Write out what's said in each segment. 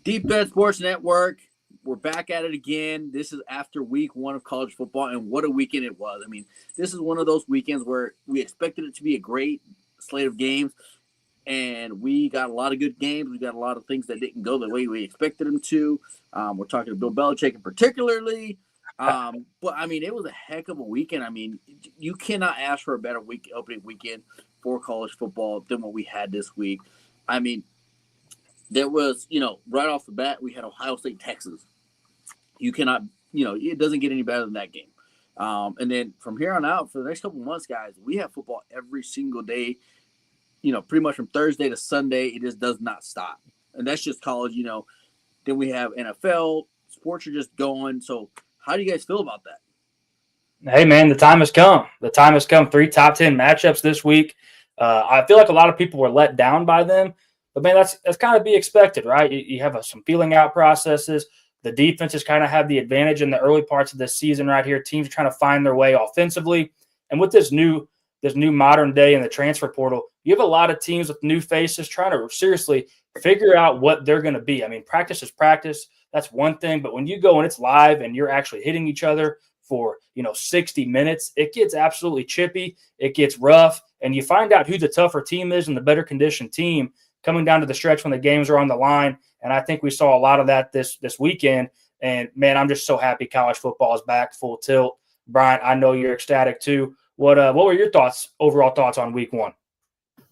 DTSN Sports Network. We're back at it again. This is after week 1 of college football, and what a weekend it was. I mean, this is one of those weekends where we expected it to be a great slate of games, and we got a lot of good games. We got a lot of things that didn't go the way we expected them to. We're talking to Bill Belichick in particularly. But, I mean, it was a heck of a weekend. I mean, you cannot ask for a better opening weekend for college football than what we had this week. I mean, there was, right off the bat, we had Ohio State, Texas. You cannot, it doesn't get any better than that game. And then from here on out, for the next couple of months, guys, we have football every single day, pretty much from Thursday to Sunday. It just does not stop. And that's just college, Then we have NFL. Sports are just going. So how do you guys feel about that? Hey, man, the time has come. The time has come. 3 top 10 matchups this week. I feel like a lot of people were let down by them. But, man, that's kind of be expected, right? You have some feeling out processes. The defenses kind of have the advantage in the early parts of this season right here. Teams are trying to find their way offensively. And with this new modern day in the transfer portal, you have a lot of teams with new faces trying to seriously figure out what they're going to be. I mean, practice is practice. That's one thing. But when you go and it's live and you're actually hitting each other for, 60 minutes, it gets absolutely chippy. It gets rough. And you find out who the tougher team is and the better conditioned team coming down to the stretch when the games are on the line. And I think we saw a lot of that this weekend. And, man, I'm just so happy college football is back full tilt. Brian, I know you're ecstatic too. What were your overall thoughts on week 1?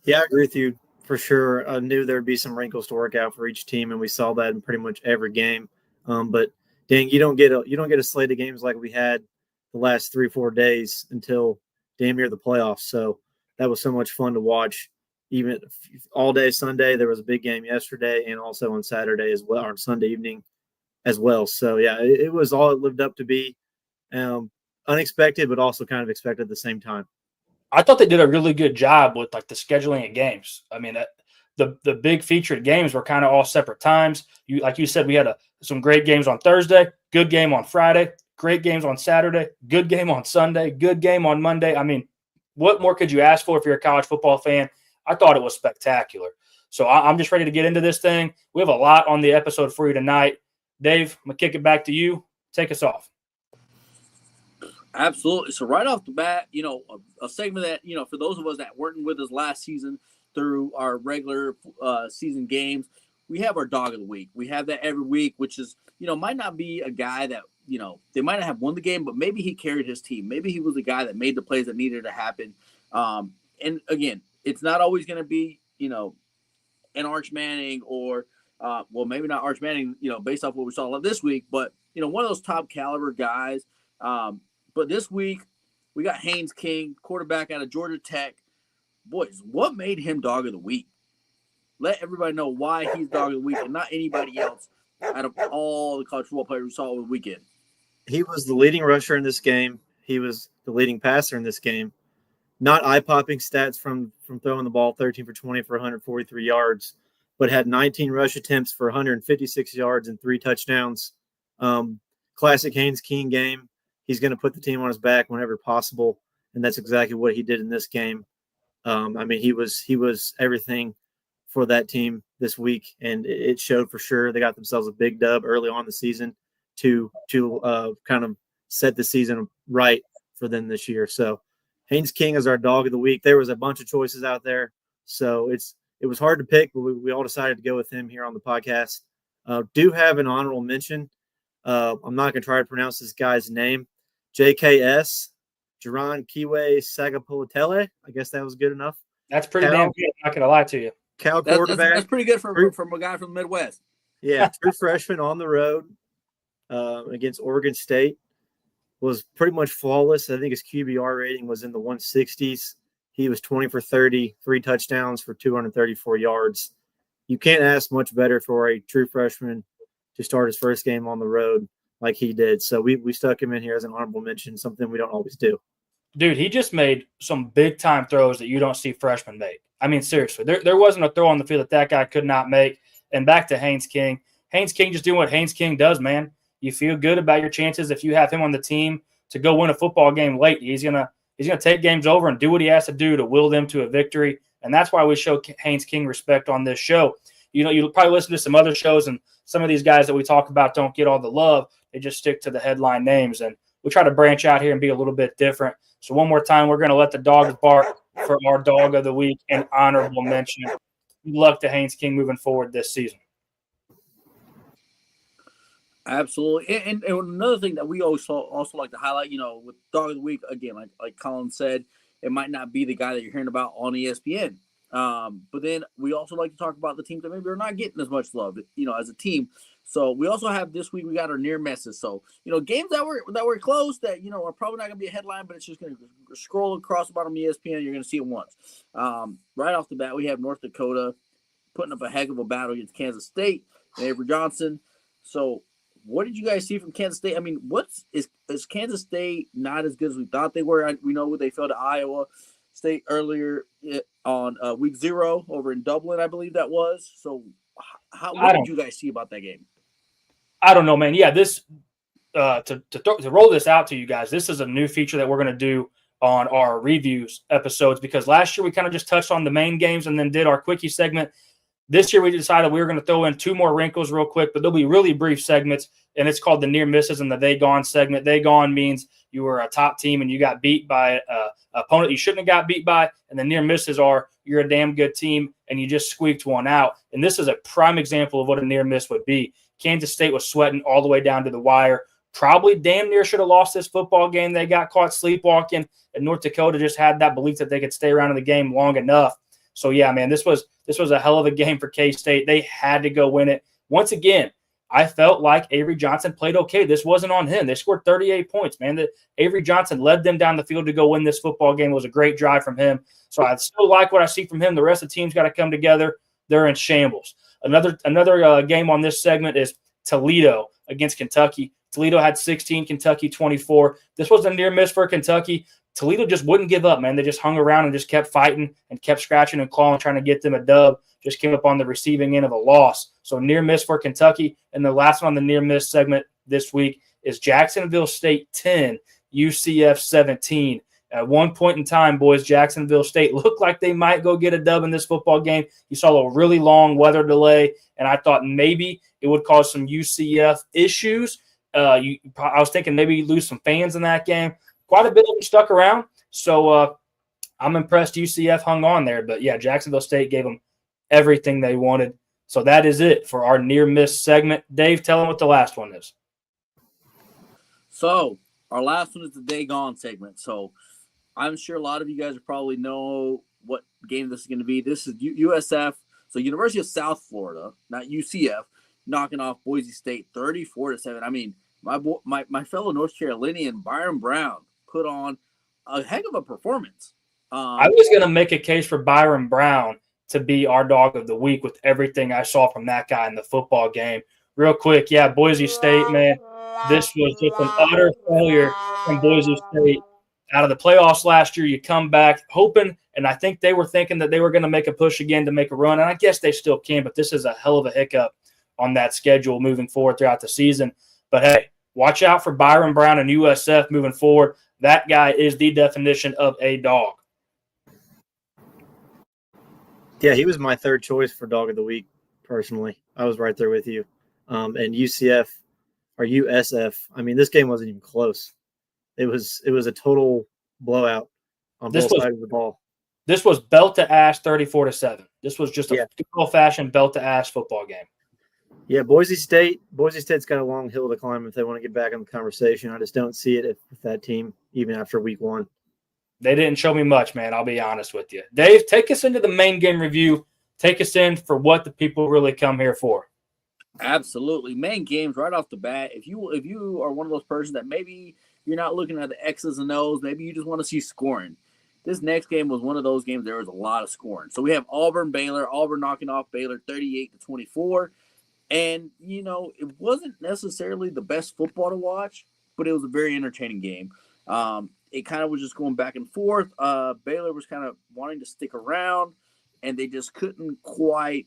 Yeah, I agree with you for sure. I knew there would be some wrinkles to work out for each team, and we saw that in pretty much every game. But, dang, you don't get a slate of games like we had the last 3-4 days until damn near the playoffs. So that was so much fun to watch. Even all day Sunday, there was a big game yesterday, and also on Saturday as well, or on Sunday evening as well. So yeah, it was all it lived up to be. Unexpected, but also kind of expected at the same time. I thought they did a really good job with the scheduling of games. I mean, the big featured games were kind of all separate times. Like you said, we had some great games on Thursday, good game on Friday, great games on Saturday, good game on Sunday, good game on Monday. I mean, what more could you ask for if you're a college football fan? I thought it was spectacular. So I'm just ready to get into this thing. We have a lot on the episode for you tonight. Dave, I'm going to kick it back to you. Take us off. Absolutely. So right off the bat, a segment that, for those of us that weren't with us last season through our regular season games, we have our dog of the week. We have that every week, which is, might not be a guy that, they might not have won the game, but maybe he carried his team. Maybe he was the guy that made the plays that needed to happen. And again, it's not always going to be, an Arch Manning or, maybe not Arch Manning, based off what we saw this week, but, one of those top caliber guys. But this week, we got Haynes King, quarterback out of Georgia Tech. Boys, what made him dog of the week? Let everybody know why he's dog of the week and not anybody else out of all the college football players we saw over the weekend. He was the leading rusher in this game. He was the leading passer in this game. Not eye-popping stats from throwing the ball, 13 for 20 for 143 yards, but had 19 rush attempts for 156 yards and 3 touchdowns. Classic Haynes King game. He's going to put the team on his back whenever possible, and that's exactly what he did in this game. I mean, he was everything for that team this week, and it showed for sure. They got themselves a big dub early on in the season to kind of set the season right for them this year. So Haynes King is our dog of the week. There was a bunch of choices out there, so it was hard to pick, but we all decided to go with him here on the podcast. Do have an honorable mention. I'm not going to try to pronounce this guy's name. JKS, Jaron Kiwe Sagapolitele. I guess that was good enough. That's pretty damn good. I'm not going to lie to you. Cal quarterback. That's pretty good from a guy from the Midwest. Yeah, true freshman on the road against Oregon State. Was pretty much flawless. I think his QBR rating was in the 160s. He was 20 for 30, 3 touchdowns for 234 yards. You can't ask much better for a true freshman to start his first game on the road like he did. So we stuck him in here as an honorable mention, something we don't always do. Dude, he just made some big-time throws that you don't see freshmen make. I mean, seriously, there wasn't a throw on the field that guy could not make. And back to Haynes King. Haynes King just doing what Haynes King does, man. You feel good about your chances if you have him on the team to go win a football game late. He's gonna take games over and do what he has to do to will them to a victory. And that's why we show Haynes King respect on this show. you'll probably listen to some other shows, and some of these guys that we talk about don't get all the love. They just stick to the headline names, and we try to branch out here and be a little bit different. So one more time, we're going to let the dogs bark for our dog of the week and honorable mention. Good luck to Haynes King moving forward this season. Absolutely. And another thing that we also like to highlight, with dog of the week, again, like Colin said, it might not be the guy that you're hearing about on ESPN. But then we also like to talk about the teams that maybe are not getting as much love, as a team. So we also have this week, we got our near misses. So, games that were close that, are probably not going to be a headline, but it's just going to scroll across the bottom of ESPN. You're going to see it once. Right off the bat, we have North Dakota putting up a heck of a battle against Kansas State and Avery Johnson. So what did you guys see from Kansas State? I mean, is Kansas State not as good as we thought they were? We know they fell to Iowa State earlier on week 0 over in Dublin, I believe that was. So what did you guys see about that game? I don't know, man. Yeah, this to roll this out to you guys, this is a new feature that we're going to do on our reviews episodes, because last year we kind of just touched on the main games and then did our quickie segment. This year we decided we were going to throw in 2 more wrinkles real quick, but they'll be really brief segments, and it's called the near misses and the they gone segment. They gone means you were a top team and you got beat by an opponent you shouldn't have got beat by, and the near misses are you're a damn good team and you just squeaked one out. And this is a prime example of what a near miss would be. Kansas State was sweating all the way down to the wire. Probably damn near should have lost this football game. They got caught sleepwalking, and North Dakota just had that belief that they could stay around in the game long enough. So, yeah, man, this was a hell of a game for K-State. They had to go win it. Once again, I felt like Avery Johnson played okay. This wasn't on him. They scored 38 points, man. Avery Johnson led them down the field to go win this football game. It was a great drive from him. So I still like what I see from him. The rest of the team's got to come together. They're in shambles. Another game on this segment is Toledo against Kentucky. Toledo had 16, Kentucky 24. This was a near miss for Kentucky. Toledo just wouldn't give up, man. They just hung around and just kept fighting and kept scratching and clawing, trying to get them a dub. Just came up on the receiving end of a loss. So near miss for Kentucky. And the last one on the near miss segment this week is Jacksonville State 10, UCF 17. At one point in time, boys, Jacksonville State looked like they might go get a dub in this football game. You saw a really long weather delay, and I thought maybe it would cause some UCF issues. I was thinking maybe you lose some fans in that game. Quite a bit of them stuck around, so I'm impressed UCF hung on there. But, yeah, Jacksonville State gave them everything they wanted. So that is it for our near-miss segment. Dave, tell them what the last one is. So our last one is the day gone segment. So I'm sure a lot of you guys probably know what game this is going to be. This is USF, so University of South Florida, not UCF, knocking off Boise State 34-7. I mean, my fellow North Carolinian Byron Brown put on a heck of a performance. I was going to make a case for Byron Brown to be our dog of the week with everything I saw from that guy in the football game. Real quick, yeah, Boise State, man, this was just an utter failure from Boise State. Out of the playoffs last year, you come back hoping, and I think they were thinking that they were going to make a push again to make a run, and I guess they still can, but this is a hell of a hiccup on that schedule moving forward throughout the season. But, hey, watch out for Byron Brown and USF moving forward. That guy is the definition of a dog. Yeah, he was my third choice for dog of the week, personally. I was right there with you. And UCF or USF, I mean, this game wasn't even close. It was a total blowout on both sides of the ball. This was belt to ass 34-7. This was just a good old-fashioned belt to ass football game. Yeah, Boise State's got a long hill to climb if they want to get back in the conversation. I just don't see it with that team, even after week 1. They didn't show me much, man. I'll be honest with you. Dave, take us into the main game review. Take us in for what the people really come here for. Absolutely. Main games right off the bat. If you are one of those persons that maybe you're not looking at the X's and O's, maybe you just want to see scoring. This next game was one of those games there was a lot of scoring. So we have Auburn knocking off Baylor 38-24. And, it wasn't necessarily the best football to watch, but it was a very entertaining game. It kind of was just going back and forth. Baylor was kind of wanting to stick around, and they just couldn't quite,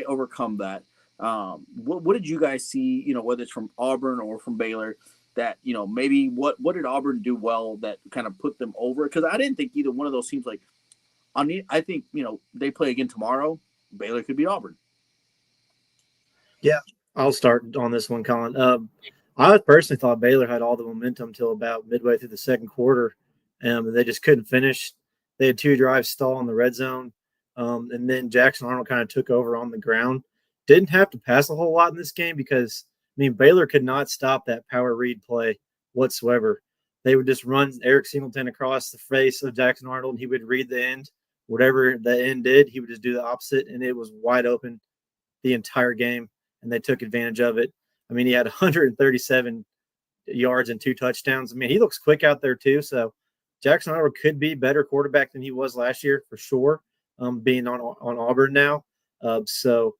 overcome that. What did you guys see, whether it's from Auburn or from Baylor, that, maybe what did Auburn do well that kind of put them over? Because I didn't think either one of those teams, I think, they play again tomorrow. Baylor could beat Auburn. Yeah, I'll start on this one, Colin. I personally thought Baylor had all the momentum until about midway through the second quarter. They just couldn't finish. They had 2 drives stall in the red zone. And then Jackson Arnold kind of took over on the ground. Didn't have to pass a whole lot in this game because, Baylor could not stop that power read play whatsoever. They would just run Eric Singleton across the face of Jackson Arnold, and he would read the end. Whatever the end did, he would just do the opposite, and it was wide open the entire game, and they took advantage of it. He had 137 yards and 2 touchdowns. He looks quick out there too. So Jackson Arnold could be a better quarterback than he was last year for sure, being on Auburn now. So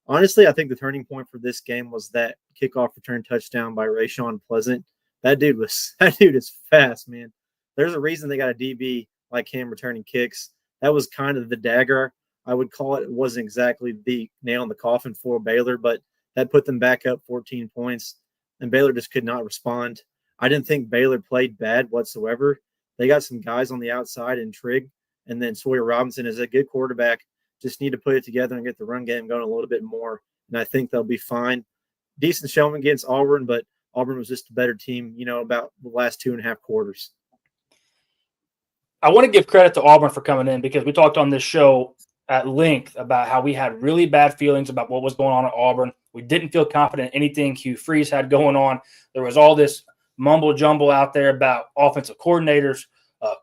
honestly, I think the turning point for this game was that kickoff return touchdown by Rayshawn Pleasant. That dude is fast, man. There's a reason they got a DB like him returning kicks. That was kind of the dagger, I would call it. It wasn't exactly the nail in the coffin for Baylor, but that put them back up 14 points, and Baylor just could not respond. I didn't think Baylor played bad whatsoever. They got some guys on the outside in Trigg, and then Sawyer Robinson is a good quarterback. Just need to put it together and get the run game going a little bit more, and I think they'll be fine. Decent showing against Auburn, but Auburn was just a better team, about the last 2.5 quarters. I want to give credit to Auburn for coming in because we talked on this show at length about how we had really bad feelings about what was going on at Auburn. We didn't feel confident in anything Hugh Freeze had going on. There was all this mumble jumble out there about offensive coordinators,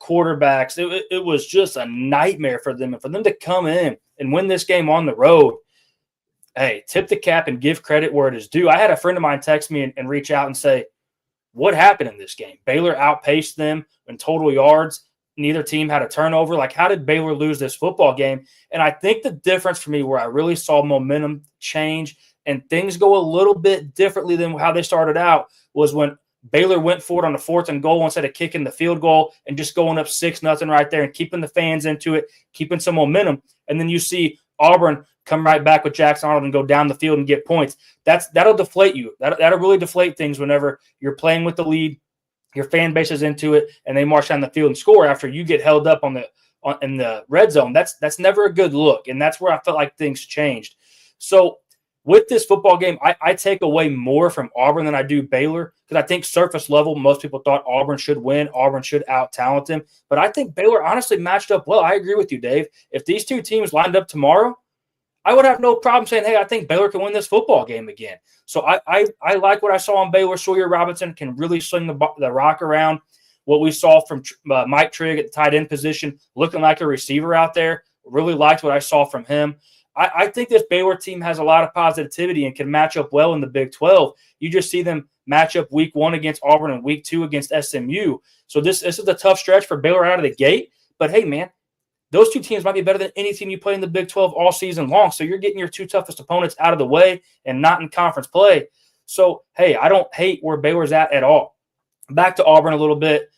quarterbacks. It was just a nightmare for them. And for them to come in and win this game on the road, hey, tip the cap and give credit where it is due. I had a friend of mine text me and reach out and say, what happened in this game? Baylor outpaced them in total yards. Neither team had a turnover. Like, how did Baylor lose this football game? And I think the difference for me where I really saw momentum change and things go a little bit differently than how they started out was when Baylor went for it on the 4th and goal instead of kicking the field goal and just going up 6-0 right there and keeping the fans into it, keeping some momentum. And then you see Auburn come right back with Jackson Arnold and go down the field and get points. That'll deflate you. That'll really deflate things whenever you're playing with the lead, your fan base is into it, and they march down the field and score after you get held up in the red zone. That's never a good look, and that's where I felt like things changed. So with this football game, I take away more from Auburn than I do Baylor because I think surface level, most people thought Auburn should win. Auburn should out-talent them. But I think Baylor honestly matched up well. I agree with you, Dave. If these two teams lined up tomorrow, I would have no problem saying, hey, I think Baylor can win this football game again. So I like what I saw on Baylor. Sawyer Robinson can really sling the rock around. What we saw from Mike Trigg at the tight end position, looking like a receiver out there. Really liked what I saw from him. I think this Baylor team has a lot of positivity and can match up well in the Big 12. You just see them match up week 1 against Auburn and week 2 against SMU. So this is a tough stretch for Baylor out of the gate. But, hey, man, those two teams might be better than any team you play in the Big 12 all season long. So you're getting your 2 toughest opponents out of the way and not in conference play. So, hey, I don't hate where Baylor's at all. Back to Auburn a little bit.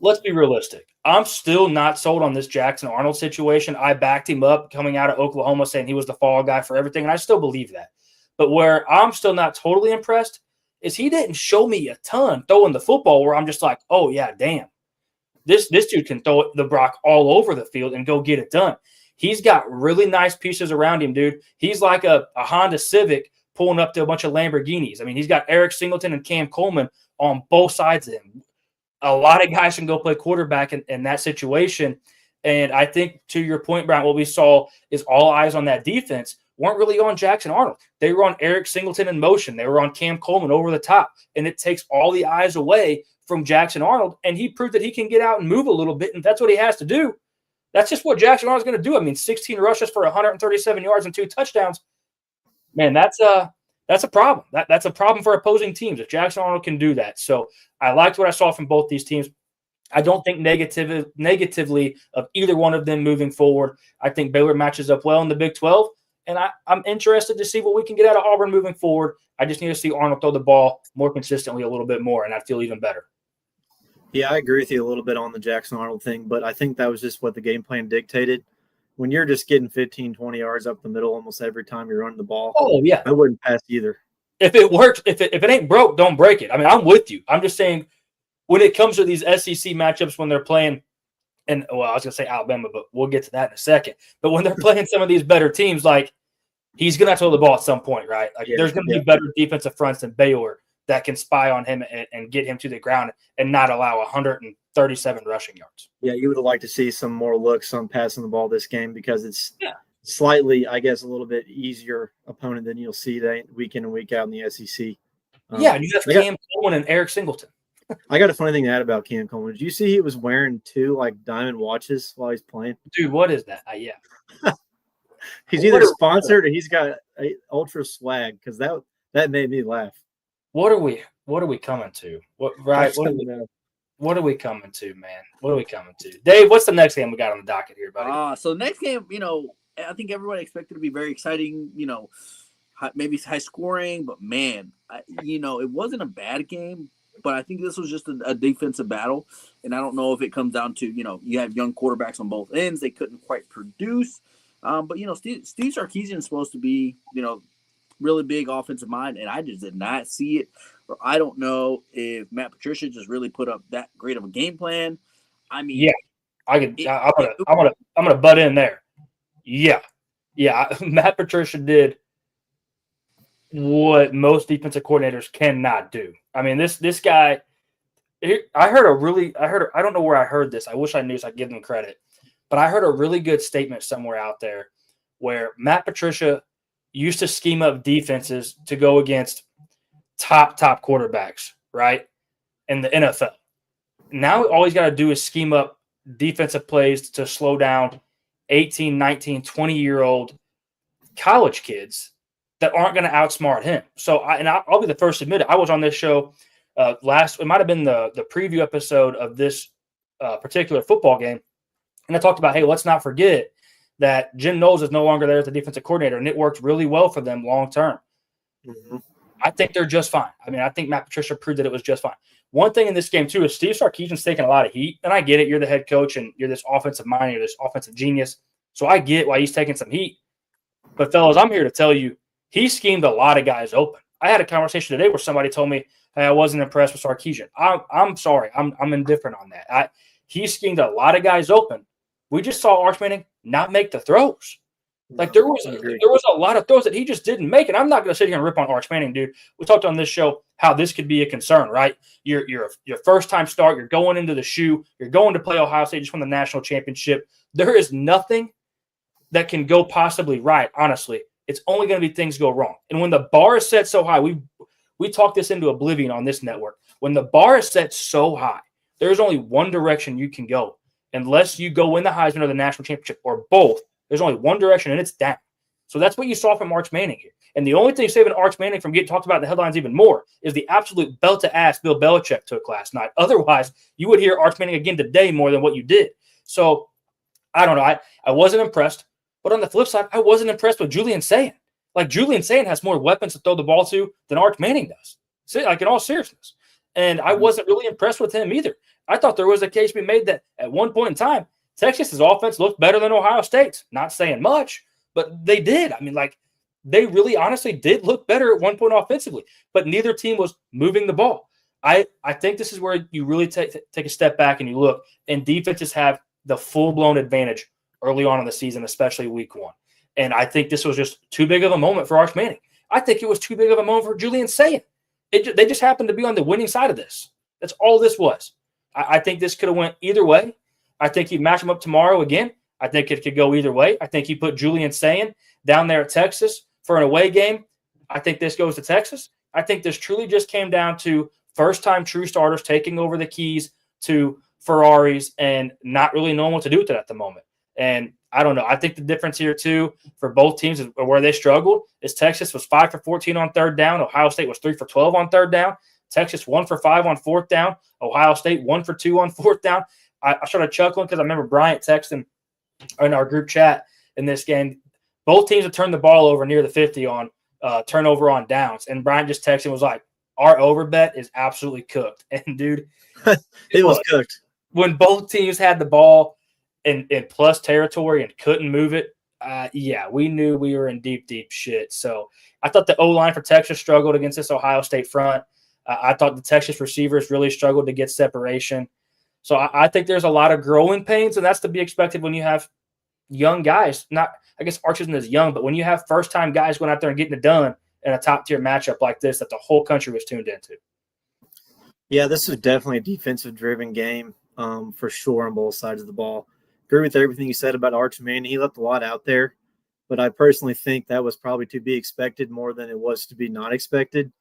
Let's be realistic. I'm still not sold on this Jackson Arnold situation. I backed him up coming out of Oklahoma saying he was the fall guy for everything, and I still believe that. But where I'm still not totally impressed is he didn't show me a ton throwing the football where I'm just like, oh, yeah, damn. This dude can throw the rock all over the field and go get it done. He's got really nice pieces around him, dude. He's like a Honda Civic pulling up to a bunch of Lamborghinis. I mean, he's got Eric Singleton and Cam Coleman on both sides of him. A lot of guys can go play quarterback in that situation. And I think, to your point, Brian, what we saw is all eyes on that defense weren't really on Jackson Arnold. They were on Eric Singleton in motion. They were on Cam Coleman over the top. And it takes all the eyes away from Jackson Arnold. And he proved that he can get out and move a little bit. And that's what he has to do. That's just what Jackson Arnold's going to do. I mean, 16 rushes for 137 yards and 2 touchdowns. Man, that's a problem. That's a problem for opposing teams if Jackson Arnold can do that. So I liked what I saw from both these teams. I don't think negatively of either one of them moving forward. I think Baylor matches up well in the Big 12, and I'm interested to see what we can get out of Auburn moving forward. I just need to see Arnold throw the ball more consistently a little bit more, and I'd feel even better. Yeah, I agree with you a little bit on the Jackson Arnold thing, but I think that was just what the game plan dictated. When you're just getting 15, 20 yards up the middle almost every time you're running the ball, oh yeah, I wouldn't pass either. If it works, if it ain't broke, don't break it. I mean, I'm with you. I'm just saying when it comes to these SEC matchups when they're playing and well, I was going to say Alabama, but we'll get to that in a second. But when they're playing some of these better teams, like he's going to throw the ball at some point, right? Like there's going to be better defensive fronts than Baylor that can spy on him and get him to the ground and not allow 137 rushing yards. Yeah, you would have liked to see some more looks on passing the ball this game because it's slightly, I guess, a little bit easier opponent than you'll see week in and week out in the SEC. Yeah, you have Cam Coleman and Eric Singleton. I got a funny thing to add about Cam Coleman. Did you see he was wearing 2 diamond watches while he's playing? Dude, what is that? Yeah. He's either sponsored or he's got a ultra swag because that made me laugh. What are we coming to? What are we coming to, man? What are we coming to? Dave, what's the next game we got on the docket here, buddy? So next game, I think everybody expected to be very exciting, maybe high scoring, but man, it wasn't a bad game, but I think this was just a defensive battle. And I don't know if it comes down to, you have young quarterbacks on both ends. They couldn't quite produce. But, Steve Sarkisian is supposed to be, really big offensive mind, and I just did not see it. Or I don't know if Matt Patricia just really put up that great of a game plan. I mean, I'm gonna butt in there. Yeah, Matt Patricia did what most defensive coordinators cannot do. I mean, this guy. I don't know where I heard this. I wish I knew, so I give them credit. But I heard a really good statement somewhere out there where Matt Patricia used to scheme up defenses to go against top quarterbacks, right, in the NFL. Now all he's got to do is scheme up defensive plays to slow down 18, 19, 20-year-old college kids that aren't going to outsmart him. So I'll be the first to admit it. I was on this show it might have been the preview episode of this particular football game. And I talked about, hey, let's not forget that Jim Knowles is no longer there as the defensive coordinator, and it worked really well for them long term. Mm-hmm. I think they're just fine. I mean, I think Matt Patricia proved that it was just fine. One thing in this game, too, is Steve Sarkisian's taking a lot of heat, and I get it. You're the head coach, and you're this offensive mind, you're this offensive genius. So I get why he's taking some heat. But, fellas, I'm here to tell you, he schemed a lot of guys open. I had a conversation today where somebody told me, hey, I wasn't impressed with Sarkisian. I'm sorry. I'm indifferent on that. He schemed a lot of guys open. We just saw Arch Manning not make the throws. Like there was a lot of throws that he just didn't make. And I'm not going to sit here and rip on Arch Manning, dude. We talked on this show how this could be a concern, right? You're your first time start. You're going into the shoe. You're going to play Ohio State, just won the national championship. There is nothing that can go possibly right, honestly. It's only going to be things go wrong. And when the bar is set so high, we talked this into oblivion on this network. When the bar is set so high, there's only one direction you can go. Unless you go win the Heisman or the national championship or both, there's only one direction, and it's down. So that's what you saw from Arch Manning here. And the only thing saving Arch Manning from getting talked about in the headlines even more is the absolute belt-to-ass Bill Belichick took last night. Otherwise, you would hear Arch Manning again today more than what you did. So, I don't know. I wasn't impressed. But on the flip side, I wasn't impressed with Julian Sayin. Like, Julian Sayin has more weapons to throw the ball to than Arch Manning does. Like, in all seriousness. And I wasn't really impressed with him either. I thought there was a case to be made that at one point in time, Texas's offense looked better than Ohio State's. Not saying much, but they did. I mean, like, they really honestly did look better at one point offensively, but neither team was moving the ball. I think this is where you really take a step back and you look, and defenses have the full-blown advantage early on in the season, especially week one. And I think this was just too big of a moment for Arch Manning. I think it was too big of a moment for Julian Sayin. They just happened to be on the winning side of this. That's all this was. I think this could have went either way. I think you match them up tomorrow again. I think it could go either way. I think you put Julian Sayin down there at Texas for an away game. I think this goes to Texas. I think this truly just came down to first-time true starters taking over the keys to Ferraris and not really knowing what to do with it at the moment. And I don't know. I think the difference here, too, for both teams is where they struggled is Texas was 5 for 14 on third down. Ohio State was 3 for 12 on third down. Texas 1 for 5 on fourth down. Ohio State 1 for 2 on fourth down. I started chuckling because I remember Bryant texting in our group chat in this game. Both teams had turned the ball over near the 50 on turnover on downs. And Bryant just texted and was like, our over bet is absolutely cooked. And, dude, it was cooked. When both teams had the ball in plus territory and couldn't move it, we knew we were in deep shit. So I thought the O-line for Texas struggled against this Ohio State front. I thought the Texas receivers really struggled to get separation. So I think there's a lot of growing pains, and that's to be expected when you have young guys. Not, I guess Arch isn't as young, but when you have first-time guys going out there and getting it done in a top-tier matchup like this that the whole country was tuned into. Yeah, this was definitely a defensive-driven game for sure on both sides of the ball. Agree with everything you said about Arch Manning. He left a lot out there, but I personally think that was probably to be expected more than it was to be not expected.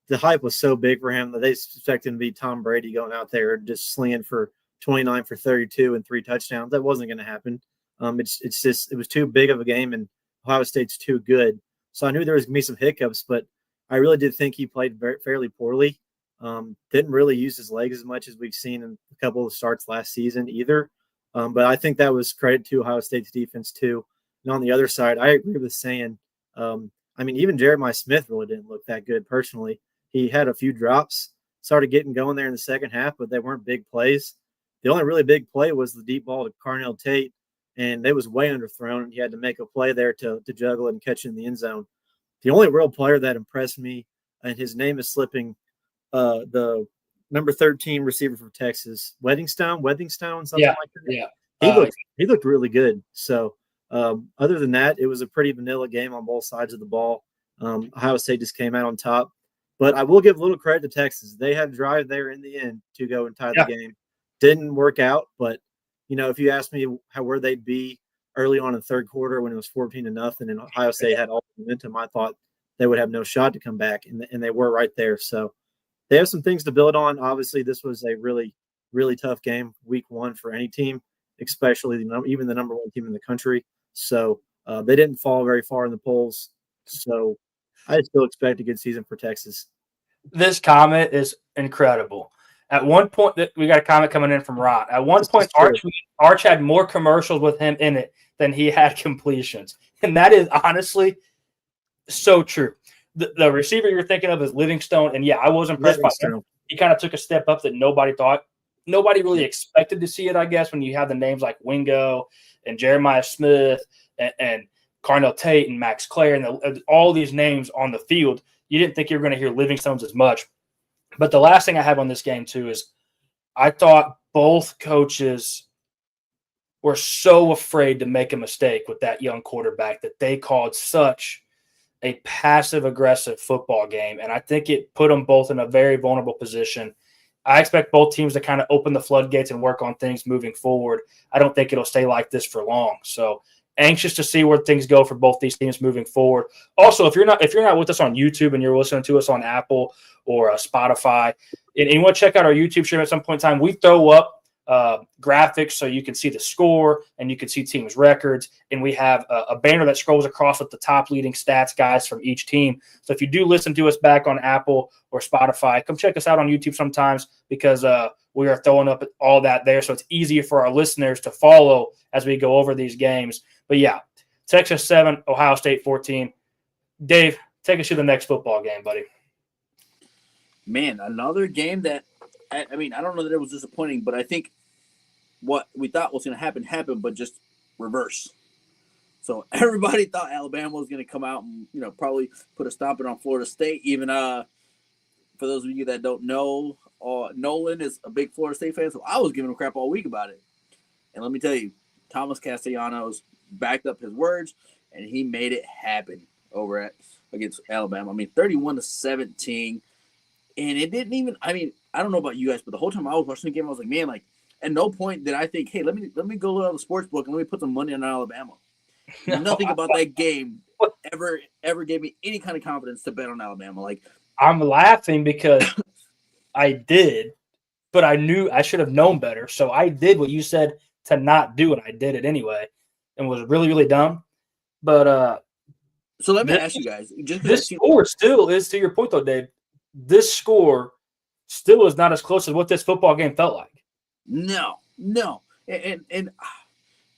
The hype was so big for him that they expected him to be Tom Brady going out there just slinging for 29 for 32 and 3 touchdowns. That wasn't going to happen. It's just it was too big of a game, and Ohio State's too good. So I knew there was going to be some hiccups, but I really did think he played fairly poorly. Didn't really use his legs as much as we've seen in a couple of starts last season either. But I think that was credit to Ohio State's defense too. And on the other side, I agree with saying, even Jeremiah Smith really didn't look that good personally. He had a few drops, started getting going there in the second half, but they weren't big plays. The only really big play was the deep ball to Carnell Tate, and it was way underthrown, and he had to make a play there to juggle it and catch it in the end zone. The only real player that impressed me, and his name is slipping, the number 13 receiver from Texas, Weddingstone, something like that. Yeah. He looked really good. So other than that, it was a pretty vanilla game on both sides of the ball. Ohio State just came out on top. But I will give a little credit to Texas. They had a drive there in the end to go and tie the game. Didn't work out, but if you asked me where they'd be early on in the third quarter when it was 14-0 and Ohio State had all the momentum, I thought they would have no shot to come back, and they were right there. So they have some things to build on. Obviously, this was a really, really tough game, week one for any team, especially even the number one team in the country. So they didn't fall very far in the polls. So I still expect a good season for Texas. This comment is incredible. At one point, we got a comment coming in from Ron. At one point, Arch had more commercials with him in it than he had completions. And that is honestly so true. The receiver you're thinking of is Livingstone. And, yeah, I was impressed by him. He kind of took a step up that nobody really expected to see it, I guess, when you have the names like Wingo and Jeremiah Smith and Carnell Tate and Max Clare and all these names on the field. You didn't think you were going to hear Livingstone's as much. But the last thing I have on this game, too, is I thought both coaches were so afraid to make a mistake with that young quarterback that they called such a passive-aggressive football game. And I think it put them both in a very vulnerable position. I expect both teams to kind of open the floodgates and work on things moving forward. I don't think it'll stay like this for long. So anxious to see where things go for both these teams moving forward. Also, if you're not with us on YouTube and you're listening to us on Apple or Spotify, and you want to check out our YouTube stream at some point in time, we throw up graphics so you can see the score and you can see teams' records. And we have a banner that scrolls across with the top leading stats guys from each team. So if you do listen to us back on Apple or Spotify, come check us out on YouTube sometimes because we are throwing up all that there. So it's easier for our listeners to follow as we go over these games. But yeah, Texas 7, Ohio State 14. Dave, take us to the next football game, buddy. Man, another game that, I don't know that it was disappointing, but I think what we thought was going to happen happened, but just reverse. So everybody thought Alabama was going to come out and, probably put a stomping on Florida State. Even for those of you that don't know, Nolan is a big Florida State fan, so I was giving him crap all week about it. And let me tell you, Thomas Castellanos backed up his words, and he made it happen against Alabama. 31-17. And it didn't even – I don't know about you guys, but the whole time I was watching the game, I was like, man, at no point did I think, hey, let me go look at the sports book and let me put some money on Alabama. Nothing about that game ever gave me any kind of confidence to bet on Alabama. I'm laughing because I did, but I knew I should have known better. So I did what you said to not do, and I did it anyway and was really, really dumb. But so let me ask you guys. This score still is, to your point, though, Dave, this score still is not as close as what this football game felt like. No. And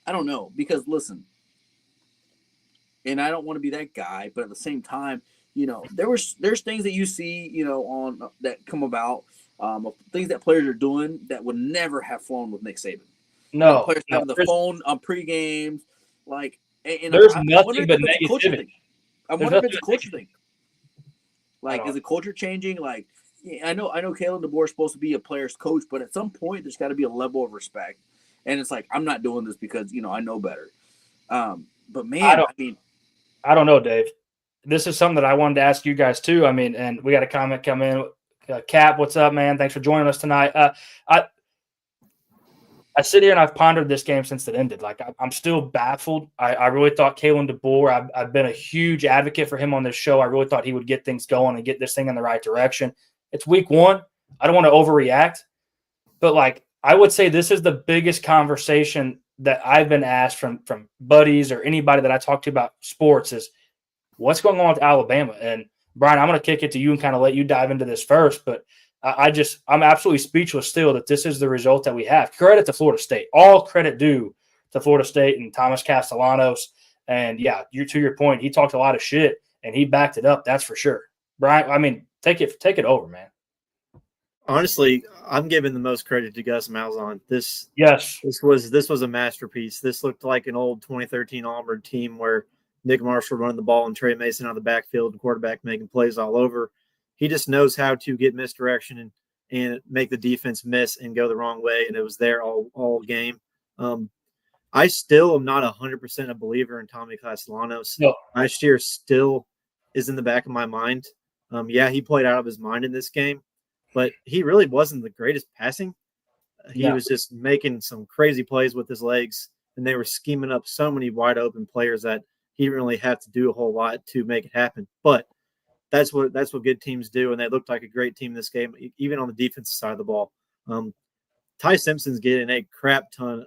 I don't know because, listen, and I don't want to be that guy, but at the same time, there's things that you see, on that come about, things that players are doing that would never have flown with Nick Saban. No. Players having the phone on pre-games. There's nothing but negativity. I wonder if it's a culture thing. Is the culture changing? Yeah, I know Kalen DeBoer is supposed to be a player's coach, but at some point there's got to be a level of respect. And it's like, I'm not doing this because, I know better. But man, I don't know, Dave. This is something that I wanted to ask you guys too. I mean, and we got a comment come in. Cap, what's up, man? Thanks for joining us tonight. I sit here and I've pondered this game since it ended. Like, I'm still baffled. I really thought Kalen DeBoer, I've been a huge advocate for him on this show. I really thought he would get things going and get this thing in the right direction. It's week 1. I don't want to overreact, but like, I would say this is the biggest conversation that I've been asked from buddies or anybody that I talk to about sports is what's going on with Alabama. And Brian, I'm going to kick it to you and kind of let you dive into this first, but I'm absolutely speechless still that this is the result that we have. Credit to Florida State. All credit due to Florida State and Thomas Castellanos. And yeah, to your point, he talked a lot of shit and he backed it up. That's for sure. Brian, I mean, take it over, man. Honestly, I'm giving the most credit to Gus Malzahn. This was a masterpiece. This looked like an old 2013 Auburn team where Nick Marshall running the ball and Trey Mason out of the backfield and quarterback making plays all over. He just knows how to get misdirection and make the defense miss and go the wrong way, and it was there all game. I still am not 100% a believer in Tommy Castellanos. No. Last year still is in the back of my mind. Yeah, he played out of his mind in this game, but he really wasn't the greatest passing. He was just making some crazy plays with his legs, and they were scheming up so many wide open players that he didn't really have to do a whole lot to make it happen. But that's what good teams do, and they looked like a great team this game, even on the defensive side of the ball. Ty Simpson's getting a crap ton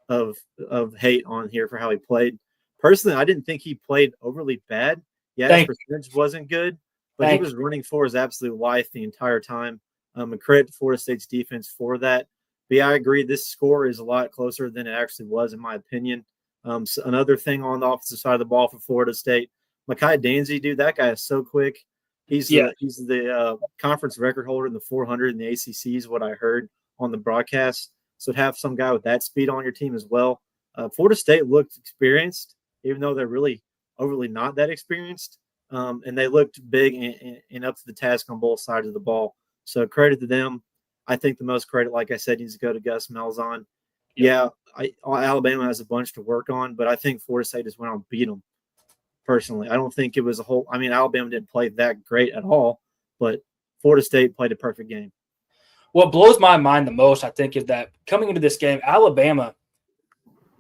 of hate on here for how he played. Personally, I didn't think he played overly bad. Yeah, his percentage wasn't good, but he was running for his absolute life the entire time. And credit to Florida State's defense for that. But yeah, I agree. This score is a lot closer than it actually was, in my opinion. So another thing on the offensive side of the ball for Florida State, Mekhi Danzy, dude, that guy is so quick. He's the conference record holder in the 400 in the ACC is what I heard on the broadcast. So to have some guy with that speed on your team as well. Florida State looked experienced, even though they're really overly not that experienced. And they looked big and up to the task on both sides of the ball. So credit to them. I think the most credit, like I said, needs to go to Gus Malzahn. Yeah, Alabama has a bunch to work on, but I think Florida State just went out and beat them. Personally, I don't think it was Alabama didn't play that great at all, but Florida State played a perfect game. What blows my mind the most, I think, is that coming into this game, Alabama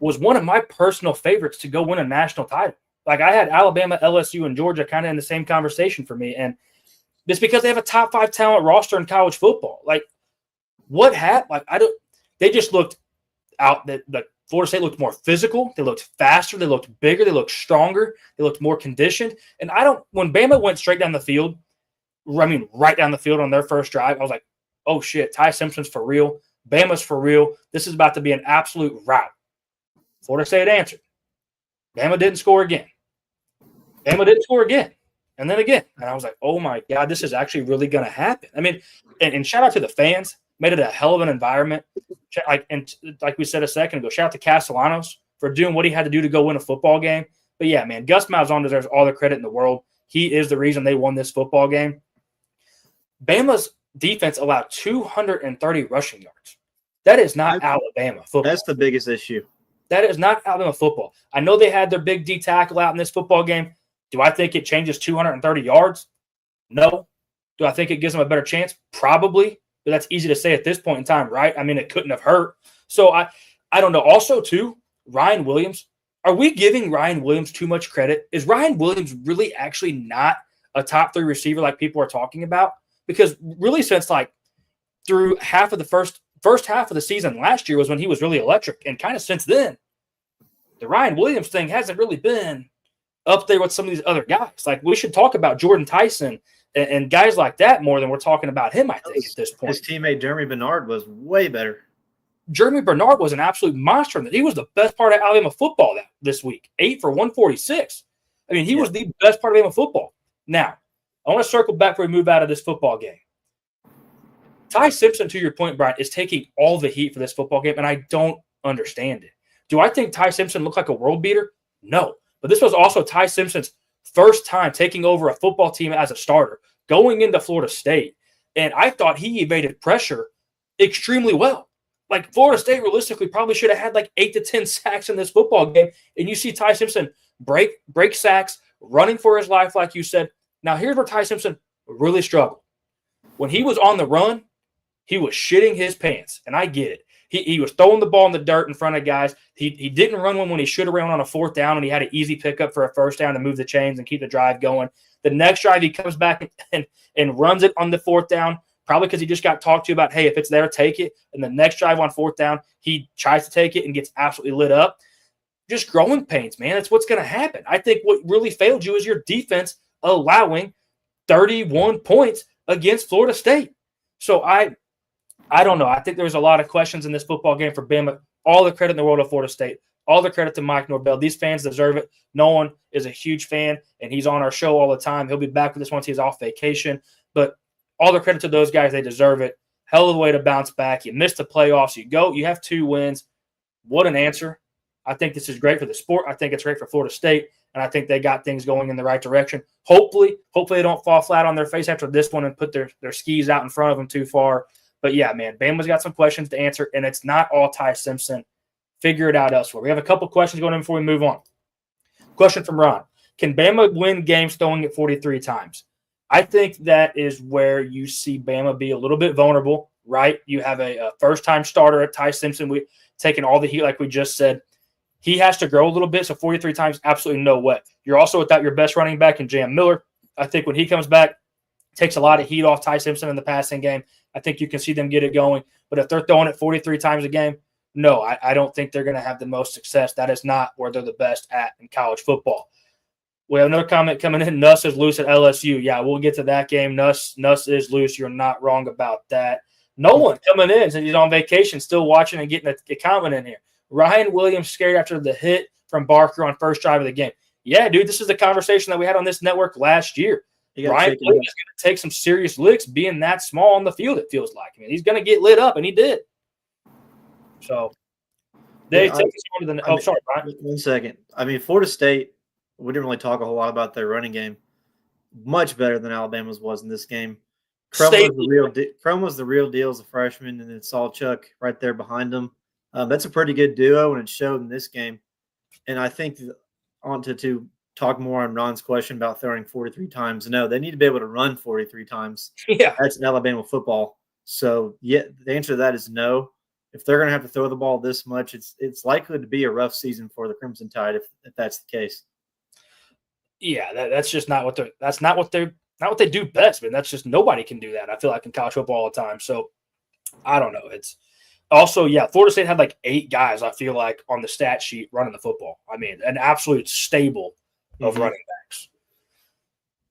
was one of my personal favorites to go win a national title. Like, I had Alabama, LSU, and Georgia kind of in the same conversation for me, and it's because they have a top 5 talent roster in college football. Like, what happened? Like, they just looked out that Florida State looked more physical. They looked faster. They looked bigger. They looked stronger. They looked more conditioned. And when Bama went straight down the field, right down the field on their first drive, I was like, oh shit, Ty Simpson's for real. Bama's for real. This is about to be an absolute rout. Florida State answered. Bama didn't score again. Bama didn't score again. And then again. And I was like, oh my God, this is actually really going to happen. I mean, and shout out to the fans. Made it a hell of an environment. And like we said a second ago, shout out to Castellanos for doing what he had to do to go win a football game. But yeah, man, Gus Malzahn deserves all the credit in the world. He is the reason they won this football game. Bama's defense allowed 230 rushing yards. That is not Alabama football. That's the biggest issue. That is not Alabama football. I know they had their big D tackle out in this football game. Do I think it changes 230 yards? No. Do I think it gives them a better chance? Probably. But that's easy to say at this point in time, right? I mean, it couldn't have hurt. So I don't know. Also, too, Ryan Williams. Are we giving Ryan Williams too much credit? Is Ryan Williams really actually not a top 3 receiver like people are talking about? Because really since like through half of the first half of the season last year was when he was really electric. And kind of since then, the Ryan Williams thing hasn't really been up there with some of these other guys. Like, we should talk about Jordan Tyson and guys like that more than we're talking about him, I think, at this point. His teammate Jeremy Bernard was way better. Jeremy Bernard was an absolute monster. He was the best part of Alabama football this week. 8 for 146. I mean, he was the best part of Alabama football. Now, I want to circle back before we move out of this football game. Ty Simpson, to your point, Brian, is taking all the heat for this football game, and I don't understand it. Do I think Ty Simpson looked like a world beater? No. But this was also Ty Simpson's first time taking over a football team as a starter, going into Florida State. And I thought he evaded pressure extremely well. Like Florida State realistically probably should have had like 8 to 10 sacks in this football game. And you see Ty Simpson break sacks, running for his life, like you said. Now, here's where Ty Simpson really struggled. When he was on the run, he was shitting his pants, and I get it. He was throwing the ball in the dirt in front of guys. He didn't run one when he should have ran on a 4th down, and he had an easy pickup for a 1st down to move the chains and keep the drive going. The next drive, he comes back and runs it on the 4th down, probably because he just got talked to about, hey, if it's there, take it. And the next drive on 4th down, he tries to take it and gets absolutely lit up. Just growing pains, man. That's what's going to happen. I think what really failed you is your defense allowing 31 points against Florida State. So I don't know. I think there's a lot of questions in this football game for Bama. All the credit in the world of Florida State. All the credit to Mike Norvell. These fans deserve it. Nolan is a huge fan, and he's on our show all the time. He'll be back with us once he's off vacation. But all the credit to those guys. They deserve it. Hell of a way to bounce back. You missed the playoffs. You have 2 wins. What an answer. I think this is great for the sport. I think it's great for Florida State, and I think they got things going in the right direction. Hopefully they don't fall flat on their face after this one and put their skis out in front of them too far. But, yeah, man, Bama's got some questions to answer, and it's not all Ty Simpson. Figure it out elsewhere. We have a couple questions going in before we move on. Question from Ron. Can Bama win games throwing it 43 times? I think that is where you see Bama be a little bit vulnerable, right? You have a first-time starter at Ty Simpson. We taking all the heat like we just said. He has to grow a little bit, so 43 times, absolutely no way. You're also without your best running back in Jam Miller. I think when he comes back, takes a lot of heat off Ty Simpson in the passing game. I think you can see them get it going. But if they're throwing it 43 times a game, no, I don't think they're going to have the most success. That is not where they're the best at in college football. We have another comment coming in. Nuss is loose at LSU. Yeah, we'll get to that game. Nuss is loose. You're not wrong about that. Nolan coming in since he's on vacation, still watching and getting a comment in here. Ryan Williams scared after the hit from Barker on first drive of the game. Yeah, dude, this is the conversation that we had on this network last year. Ryan Williams is going to take some serious licks being that small on the field, it feels like. I mean, he's going to get lit up, and he did. So, they take us on to the – sorry, Brian. 1 second. I mean, Florida State, we didn't really talk a whole lot about their running game. Much better than Alabama's was in this game. Crum was the real deal as a freshman, and then Salchuk right there behind him. That's a pretty good duo, and it showed in this game. And I think to talk more on Ron's question about throwing 43 times. No, they need to be able to run 43 times. Yeah. That's Alabama football. So, yeah, the answer to that is no. If they're going to have to throw the ball this much, it's likely to be a rough season for the Crimson Tide if that's the case. Yeah, that's just not what they do best, man. That's just nobody can do that. I feel like in college football all the time. So I don't know. It's also, yeah, Florida State had like 8 guys, I feel like, on the stat sheet running the football. I mean, an absolute stable of running backs.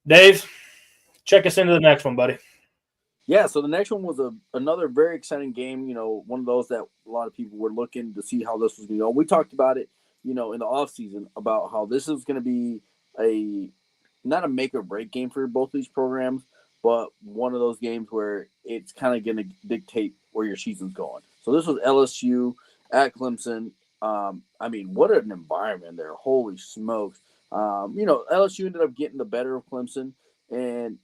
Dave, check us into the next one, buddy. Yeah, so the next one was another very exciting game, one of those that a lot of people were looking to see how this was going to go. We talked about it, in the offseason about how this is going to be not a make or break game for both of these programs, but one of those games where it's kind of going to dictate where your season's going. So this was LSU at Clemson. I mean, what an environment there. Holy smokes. LSU ended up getting the better of Clemson, and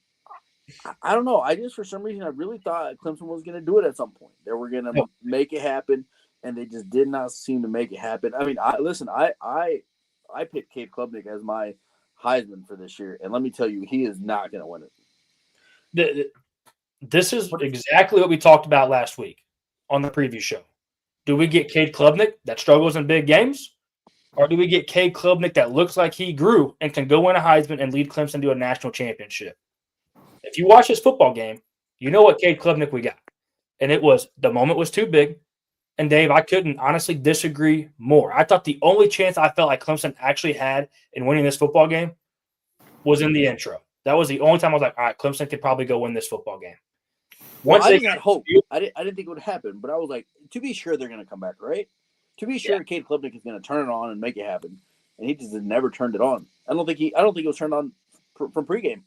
I don't know. I just, for some reason, I really thought Clemson was going to do it at some point. They were going to make it happen, and they just did not seem to make it happen. I mean, I picked Cade Klubnik as my Heisman for this year, and let me tell you, he is not going to win it. This is exactly what we talked about last week on the preview show. Do we get Cade Klubnik that struggles in big games? Or do we get Cade Klubnik that looks like he grew and can go win a Heisman and lead Clemson to a national championship? If you watch this football game, you know what Cade Klubnik we got. And the moment was too big. And Dave, I couldn't honestly disagree more. I thought the only chance I felt like Clemson actually had in winning this football game was in the intro. That was the only time I was like, all right, Clemson could probably go win this football game. I didn't hope. I didn't think it would happen, but I was like, to be sure they're going to come back, right? To be sure, Cade Klubnik is going to turn it on and make it happen, and he just never turned it on. I don't think it was turned on from pregame.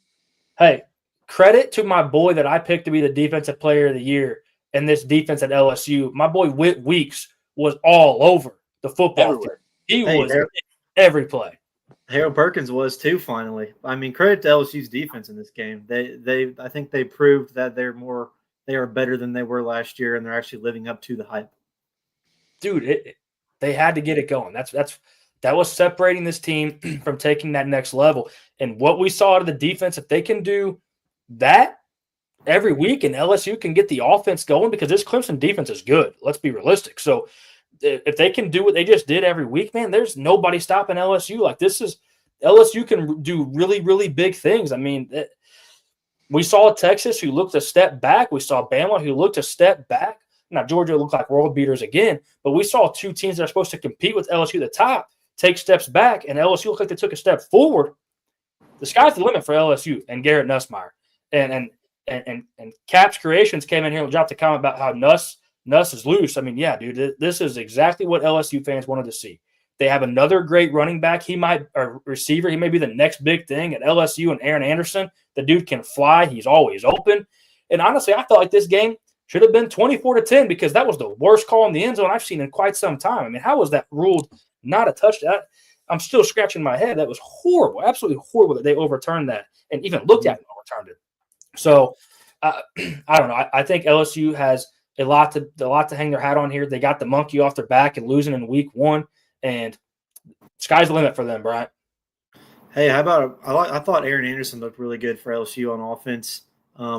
Hey, credit to my boy that I picked to be the defensive player of the year in this defense at LSU. My boy Whit Weeks was all over the football field. He was in every play. Harold Perkins was too. Finally, I mean, credit to LSU's defense in this game. I think they proved that they are better than they were last year, and they're actually living up to the hype. Dude, they had to get it going. That was separating this team from taking that next level. And what we saw out of the defense, if they can do that every week, and LSU can get the offense going, because this Clemson defense is good. Let's be realistic. So if they can do what they just did every week, man, there's nobody stopping LSU. Like, this is LSU can do really, really big things. I mean, we saw Texas, who looked a step back. We saw Bama, who looked a step back. Now, Georgia looked like world beaters again, but we saw two teams that are supposed to compete with LSU at the top take steps back, and LSU looked like they took a step forward. The sky's the limit for LSU and Garrett Nussmeier. And Caps Creations came in here and dropped a comment about how Nuss is loose. I mean, yeah, dude, this is exactly what LSU fans wanted to see. They have another great running back. Receiver. He may be the next big thing at LSU, and Aaron Anderson. The dude can fly. He's always open. And honestly, I felt like this game should have been 24-10, because that was the worst call in the end zone I've seen in quite some time. I mean, how was that ruled not a touchdown? I'm still scratching my head. That was horrible, absolutely horrible that they overturned that and even looked at it and overturned it. So I don't know. I think LSU has a lot to hang their hat on here. They got the monkey off their back and losing in week 1, and sky's the limit for them, Brian. Hey, how about I thought Aaron Anderson looked really good for LSU on offense.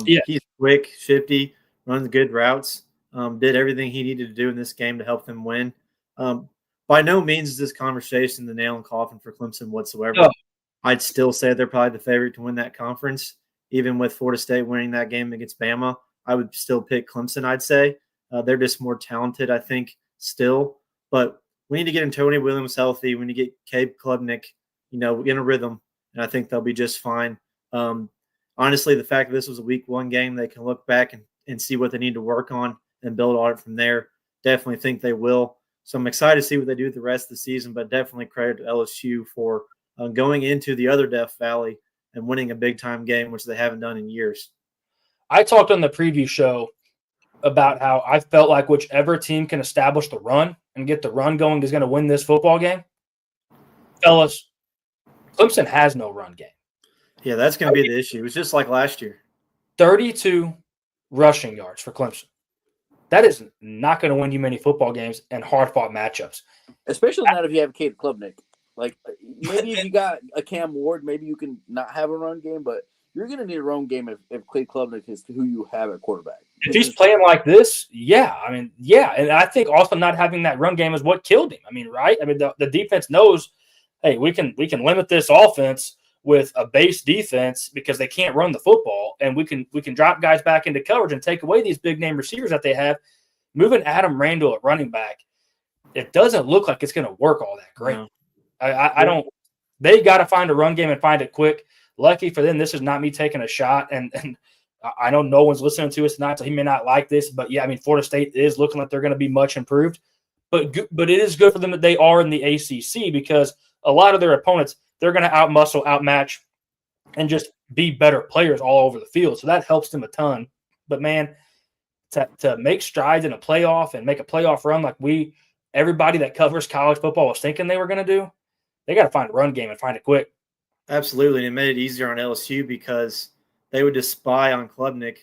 Yeah. He's quick, shifty, runs good routes, did everything he needed to do in this game to help them win. By no means is this conversation the nail in the coffin for Clemson whatsoever. No. I'd still say they're probably the favorite to win that conference. Even with Florida State winning that game against Bama, I would still pick Clemson, I'd say. They're just more talented, I think, still. But we need to get Antonio Williams healthy. We need to get Cade Klubnik, in a rhythm, and I think they'll be just fine. Honestly, the fact that this was a week 1 game, they can look back and see what they need to work on and build on it from there. Definitely think they will. So I'm excited to see what they do with the rest of the season, but definitely credit to LSU for going into the other Death Valley and winning a big-time game, which they haven't done in years. I talked on the preview show about how I felt like whichever team can establish the run and get the run going is going to win this football game. Fellas, Clemson has no run game. Yeah, that's going to be the issue. It's just like last year. 32 rushing yards for Clemson. That is not going to win you many football games and hard-fought matchups. Especially not if you have Cade Klubnik. Like, maybe if you got a Cam Ward, maybe you can not have a run game, but you're going to need a run game if Cade Klubnik is who you have at quarterback. If he's playing like this, yeah. I mean, yeah. And I think also not having that run game is what killed him. I mean, right? I mean, the defense knows, hey, we can limit this offense with a base defense because they can't run the football, and we can drop guys back into coverage and take away these big name receivers that they have. Moving Adam Randall at running back, it doesn't look like it's going to work all that great. No. I don't. They got to find a run game and find it quick. Lucky for them, this is not me taking a shot, and I know no one's listening to us tonight, so he may not like this, but yeah, I mean, Florida State is looking like they're going to be much improved, but it is good for them that they are in the ACC, because a lot of their opponents, they're going to outmuscle, outmatch, and just be better players all over the field. So that helps them a ton. But man, to make strides in a playoff and make a playoff run like everybody that covers college football was thinking they were going to do, they got to find a run game and find it quick. Absolutely. And it made it easier on LSU because they would just spy on Klubnik,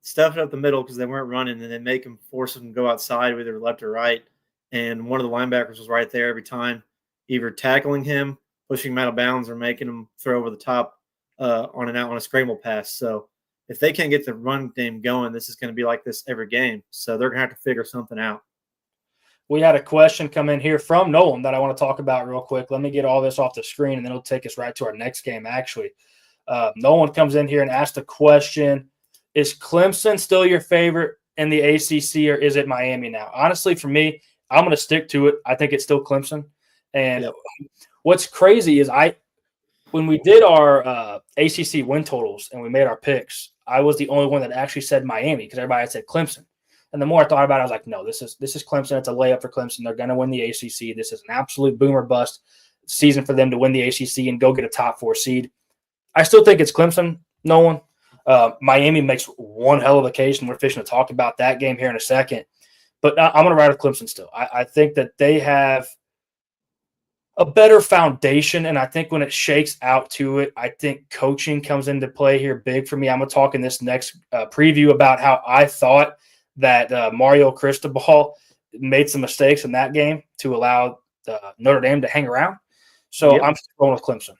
stuff it up the middle because they weren't running, and then make him force him to go outside, whether left or right. And one of the linebackers was right there every time, either tackling him, pushing him out of bounds, or making him throw over the top on a scramble pass. So if they can't get the run game going, this is going to be like this every game. So they're going to have to figure something out. We had a question come in here from Nolan that I want to talk about real quick. Let me get all this off the screen, and then it'll take us right to our next game, actually. Nolan comes in here and asks the question, is Clemson still your favorite in the ACC, or is it Miami now? Honestly, for me, I'm going to stick to it. I think it's still Clemson. And what's crazy is when we did our ACC win totals and we made our picks, I was the only one that actually said Miami because everybody had said Clemson. And the more I thought about it, I was like, no, this is Clemson. It's a layup for Clemson. They're going to win the ACC. This is an absolute boom or bust season for them to win the ACC and go get a top 4 seed. I still think it's Clemson, Nolan. Miami makes one hell of a case, and we're fishing to talk about that game here in a second. But I'm going to ride with Clemson still. I think that they have a better foundation. And I think when it shakes out to it, I think coaching comes into play here big for me. I'm going to talk in this next preview about how I thought that Mario Cristobal made some mistakes in that game to allow Notre Dame to hang around. So I'm going with Clemson.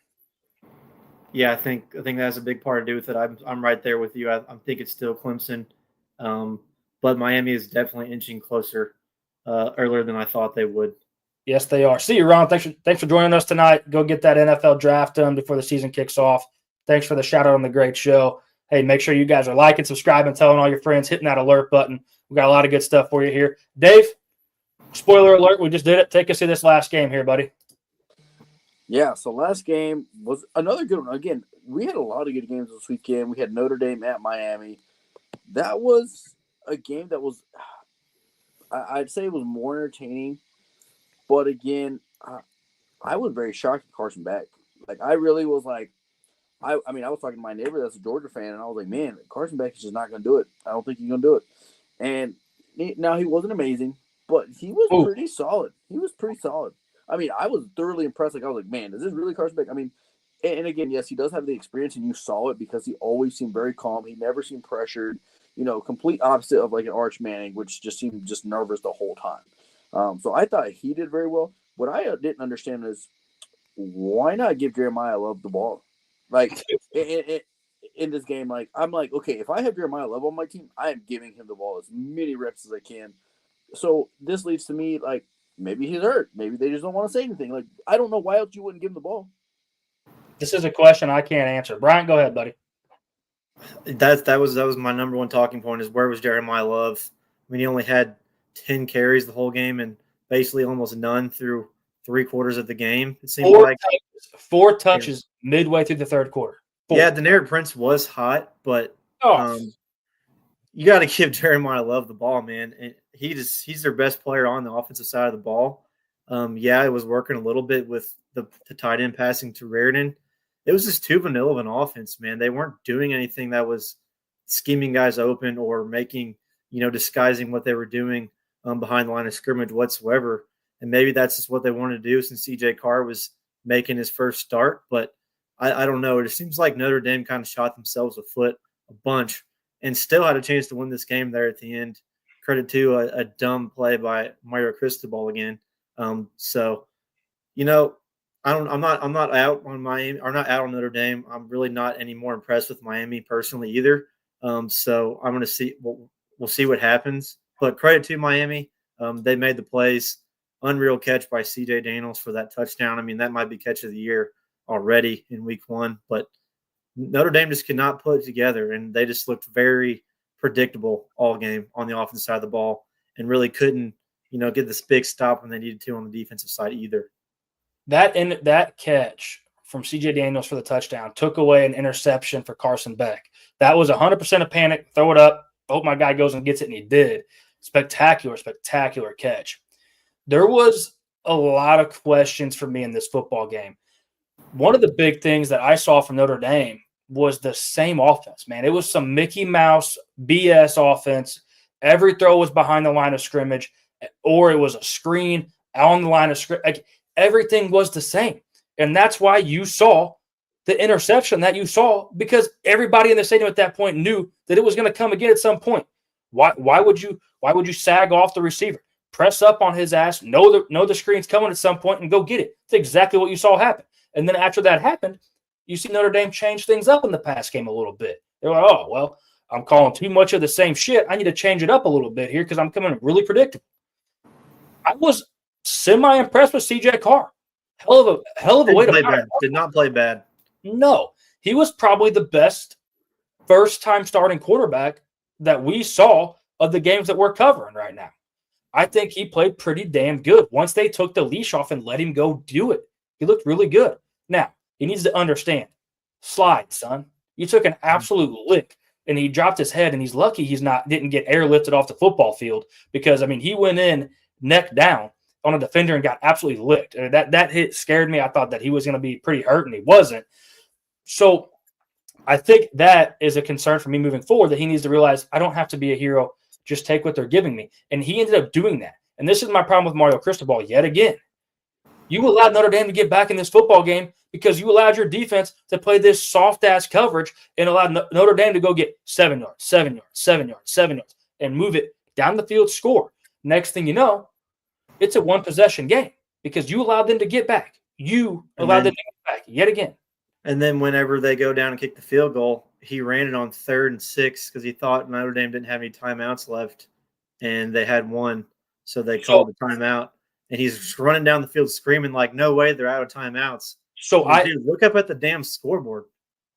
Yeah, I think that has a big part to do with it. I'm right there with you. I think it's still Clemson, but Miami is definitely inching closer earlier than I thought they would. Yes, they are. See you, Ron. Thanks for joining us tonight. Go get that NFL draft done before the season kicks off. Thanks for the shout out on the great show. Hey, make sure you guys are liking, subscribing, telling all your friends, hitting that alert button. We got a lot of good stuff for you here. Dave, spoiler alert, we just did it. Take us through this last game here, buddy. Yeah, so last game was another good one. Again, we had a lot of good games this weekend. We had Notre Dame at Miami. That was a game that was, I'd say it was more entertaining. But again, I was very shocked at Carson Beck. Like, I really was like, I was talking to my neighbor that's a Georgia fan, and I was like, man, Carson Beck is just not going to do it. I don't think he's going to do it. And now he wasn't amazing, but he was pretty solid. He was pretty solid. I mean, I was thoroughly impressed. Like, I was like, man, is this really Carson Beck? I mean, and again, yes, he does have the experience, and you saw it because he always seemed very calm. He never seemed pressured. Complete opposite of like an Arch Manning, which just seemed just nervous the whole time. So I thought he did very well. What I didn't understand is why not give Jeremiah Love the ball? Like in this game, like I'm like, okay, if I have Jeremiah Love on my team, I am giving him the ball as many reps as I can. So this leads to me like maybe he's hurt. Maybe they just don't want to say anything. Like I don't know why else you wouldn't give him the ball. This is a question I can't answer. Brian, go ahead, buddy. That was my number one talking point is where was Jeremiah Love? I mean, he only had 10 carries the whole game and basically almost none through 3/4 of the game. It seemed four touches midway through the third quarter. Yeah, Denard Prince was hot, but you got to give Jeremiah Love the ball, man. And he's their best player on the offensive side of the ball. It was working a little bit with the tight end passing to Reardon. It was just too vanilla of an offense, man. They weren't doing anything that was scheming guys open or making, disguising what they were doing behind the line of scrimmage whatsoever. And maybe that's just what they wanted to do since CJ Carr was making his first start. But I don't know. It seems like Notre Dame kind of shot themselves a foot a bunch and still had a chance to win this game there at the end. Credit to a dumb play by Mario Cristobal again. I'm not out on Miami or not out on Notre Dame. I'm really not any more impressed with Miami personally either. So I'm going to see. We'll see what happens. But credit to Miami. They made the plays. Unreal catch by C.J. Daniels for that touchdown. I mean, that might be catch of the year already in week 1. But Notre Dame just could not put it together, and they just looked very predictable all game on the offensive side of the ball and really couldn't, get this big stop when they needed to on the defensive side either. That catch from C.J. Daniels for the touchdown took away an interception for Carson Beck. That was 100% a panic. Throw it up. Hope my guy goes and gets it, and he did. Spectacular, spectacular catch. There was a lot of questions for me in this football game. One of the big things that I saw from Notre Dame was the same offense, man. It was some Mickey Mouse BS offense. Every throw was behind the line of scrimmage, or it was a screen on the line of scrimmage. Like, everything was the same. And that's why you saw the interception that you saw, because everybody in the stadium at that point knew that it was going to come again at some point. Why would you sag off the receiver? Press up on his ass, know the screen's coming at some point, and go get it. It's exactly what you saw happen. And then after that happened, you see Notre Dame change things up in the pass game a little bit. They're like, oh, well, I'm calling too much of the same shit. I need to change it up a little bit here because I'm coming really predictable. I was semi-impressed with CJ Carr. Hell of a way to play bad. Did not play bad. No. He was probably the best first-time starting quarterback that we saw of the games that we're covering right now. I think he played pretty damn good. Once they took the leash off and let him go do it, he looked really good. Now, he needs to understand, slide, son. You took an absolute lick, and he dropped his head, and he's lucky didn't get airlifted off the football field because, he went in neck down on a defender and got absolutely licked. That hit scared me. I thought that he was going to be pretty hurt, and he wasn't. So I think that is a concern for me moving forward, that he needs to realize I don't have to be a hero. Just take what they're giving me. And he ended up doing that. And this is my problem with Mario Cristobal yet again. You allowed Notre Dame to get back in this football game because you allowed your defense to play this soft-ass coverage and allowed Notre Dame to go get 7 yards, 7 yards, 7 yards, 7 yards, and move it down the field, score. Next thing you know, it's a one-possession game because you allowed them to get back. You allowed them to get back yet again. And then whenever they go down and kick the field goal, he ran it on 3rd and 6 because he thought Notre Dame didn't have any timeouts left, and they had one, so they called the timeout. And he's running down the field screaming like, "No way, they're out of timeouts!" So dude, look up at the damn scoreboard.